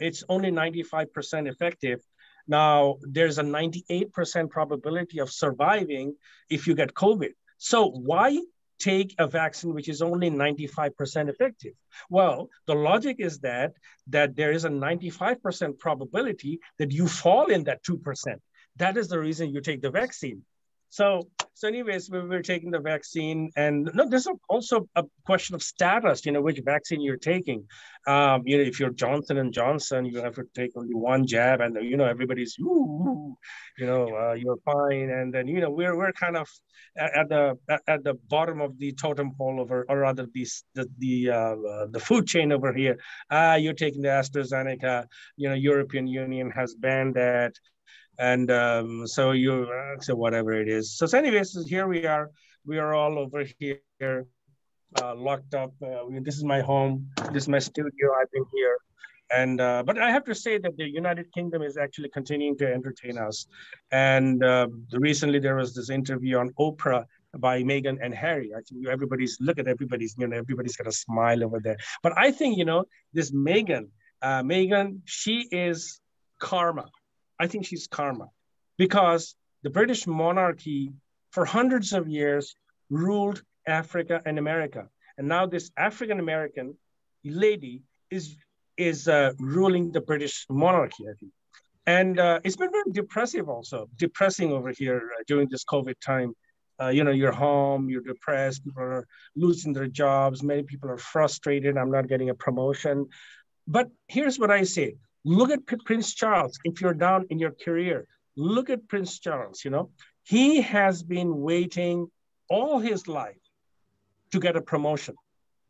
it's only 95% effective. Now, there's a 98% probability of surviving if you get COVID. So why take a vaccine which is only 95% effective? Well, the logic is that there is a 95% probability that you fall in that 2%. That is the reason you take the vaccine. So anyways, we were taking the vaccine, and no, there's also a question of status, you know, which vaccine you're taking. You know, if you're Johnson & Johnson, you have to take only one jab, and, you know, everybody's, ooh, you know, you're fine. And then, you know, we're kind of at the bottom of the totem pole over, or rather the food chain over here. You're taking the AstraZeneca, you know, European Union has banned that. And so whatever it is. So anyways, here we are all over here, locked up. This is my home. This is my studio. I've been here. And but I have to say that the United Kingdom is actually continuing to entertain us. And recently there was this interview on Oprah by Meghan and Harry. I think everybody's got a smile over there. But I think, you know, this Meghan, she is karma. I think she's karma, because the British monarchy for hundreds of years ruled Africa and America. And now this African-American lady is ruling the British monarchy, I think. And it's been very depressing over here during this COVID time. You know, you're home, you're depressed, people are losing their jobs, many people are frustrated, I'm not getting a promotion. But here's what I say. Look at Prince Charles. If you're down in your career, look at Prince Charles, you know. He has been waiting all his life to get a promotion.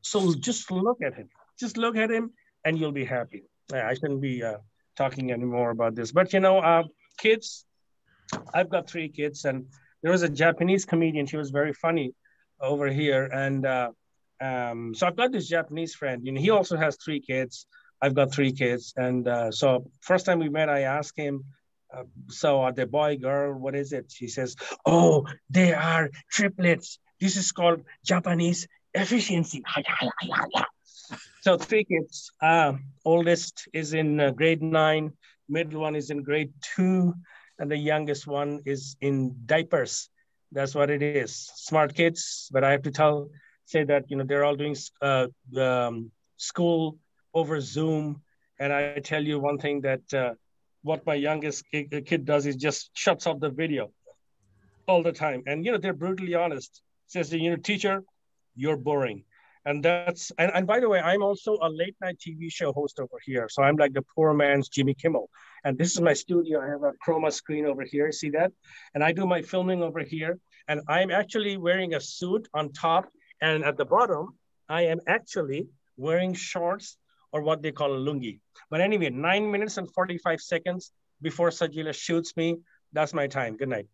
So just look at him. Just look at him and you'll be happy. I shouldn't be talking anymore about this. But, you know, kids, I've got 3 kids, and there was a Japanese comedian. She was very funny over here. And so I've got this Japanese friend. You know, he also has 3 kids. I've got 3 kids. And so first time we met, I asked him, so are they boy, girl, what is it? She says, oh, they are triplets. This is called Japanese efficiency. So 3 kids. Oldest is in grade 9, middle one is in grade 2, and the youngest one is in diapers. That's what it is. Smart kids, but I have to say that, you know, they're all doing school over Zoom. And I tell you one thing, that what my youngest kid does is just shuts off the video all the time. And, you know, they're brutally honest. Says, you know, teacher, you're boring. And that's, and by the way, I'm also a late night TV show host over here. So I'm like the poor man's Jimmy Kimmel. And this is my studio. I have a chroma screen over here. See that? And I do my filming over here. And I'm actually wearing a suit on top. And at the bottom, I am actually wearing shorts, or what they call a lungi. But anyway, 9 minutes and 45 seconds before Sajila shoots me. That's my time. Good night.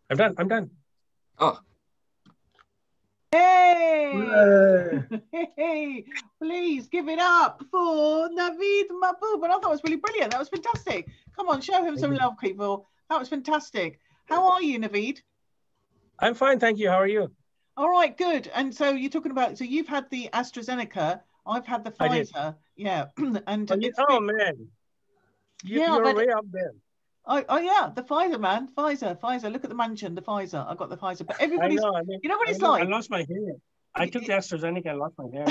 I'm done. Oh. Hey! Hey! Please give it up for Naveed Mahboob. And I thought it was really brilliant. That was fantastic. Come on, show him some love, people. That was fantastic. How are you, Naveed? I'm fine, thank you. How are you? All right, good. And so you're talking about, so you've had the AstraZeneca, I've had the Pfizer. Yeah. And oh man. You're way up there. Oh yeah, the Pfizer, man. Pfizer. Look at the mansion, the Pfizer. I got the Pfizer. But everybody's, you know what it's like? I lost my hair. I took the AstraZeneca, I lost my hair.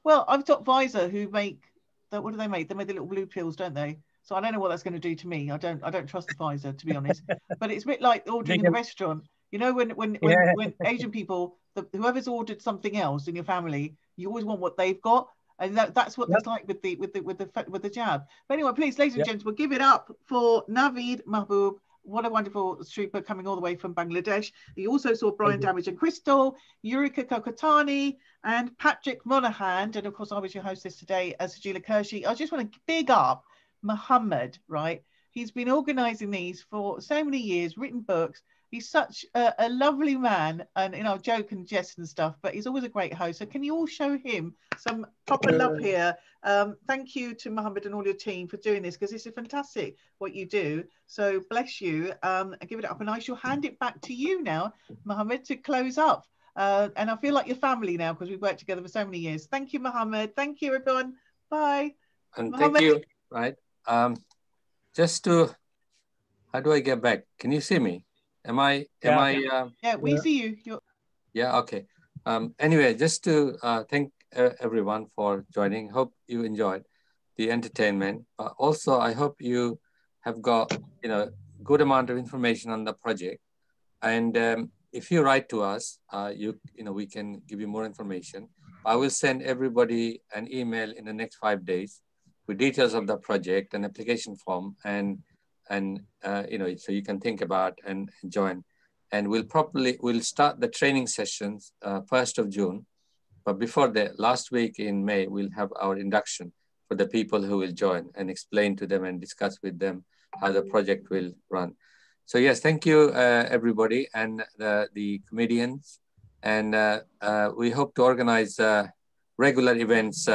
Well, I've got Pfizer who make, what do they make? They make the little blue pills, don't they? So I don't know what that's going to do to me. I don't trust the Pfizer, to be honest. But it's a bit like ordering in a restaurant. You know, when Asian people, whoever's ordered something else in your family, you always want what they've got. And that's what it's like with the jab. But anyway, please, ladies and gents, we'll give it up for Naveed Mahboob. What a wonderful trooper coming all the way from Bangladesh. You also saw Brian Damage and Crystal, Yuriko Katani, and Patrick Monaghan. And of course, I was your hostess today, Sajila Kershi. I just want to big up Muhammad, right? He's been organizing these for so many years, written books. He's such a lovely man, and joke and jest and stuff, but he's always a great host. So can you all show him some proper love here? Thank you to Muhammad and all your team for doing this, because this is fantastic what you do. So bless you, and give it up. And I shall hand it back to you now, Muhammad, to close up. And I feel like your family now, because we've worked together for so many years. Thank you, Muhammad. Thank you, everyone. Bye. And Muhammad. thank you. Right. Just to, how do I get back? Can you see me? Yeah, we see you. Yeah, okay. Anyway, just to thank everyone for joining. Hope you enjoyed the entertainment. Also, I hope you have got good amount of information on the project. And if you write to us, we can give you more information. I will send everybody an email in the next 5 days with details of the project and application form, and so you can think about and join. And we'll start the training sessions 1st of June. But before that, last week in May, we'll have our induction for the people who will join and explain to them and discuss with them how the project will run. So yes, thank you everybody and the comedians. And we hope to organize regular events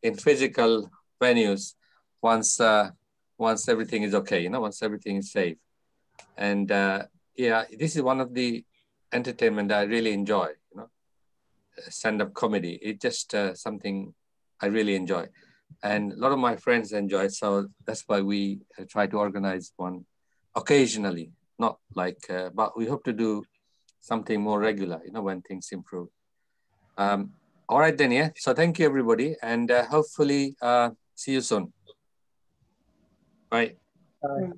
in physical venues once everything is okay, once everything is safe. And yeah, this is one of the entertainment I really enjoy, stand-up comedy. It's just something I really enjoy. And a lot of my friends enjoy it. So that's why we try to organize one occasionally, not like, but we hope to do something more regular, when things improve. All right then, yeah. So thank you everybody, and hopefully see you soon. Bye. Bye.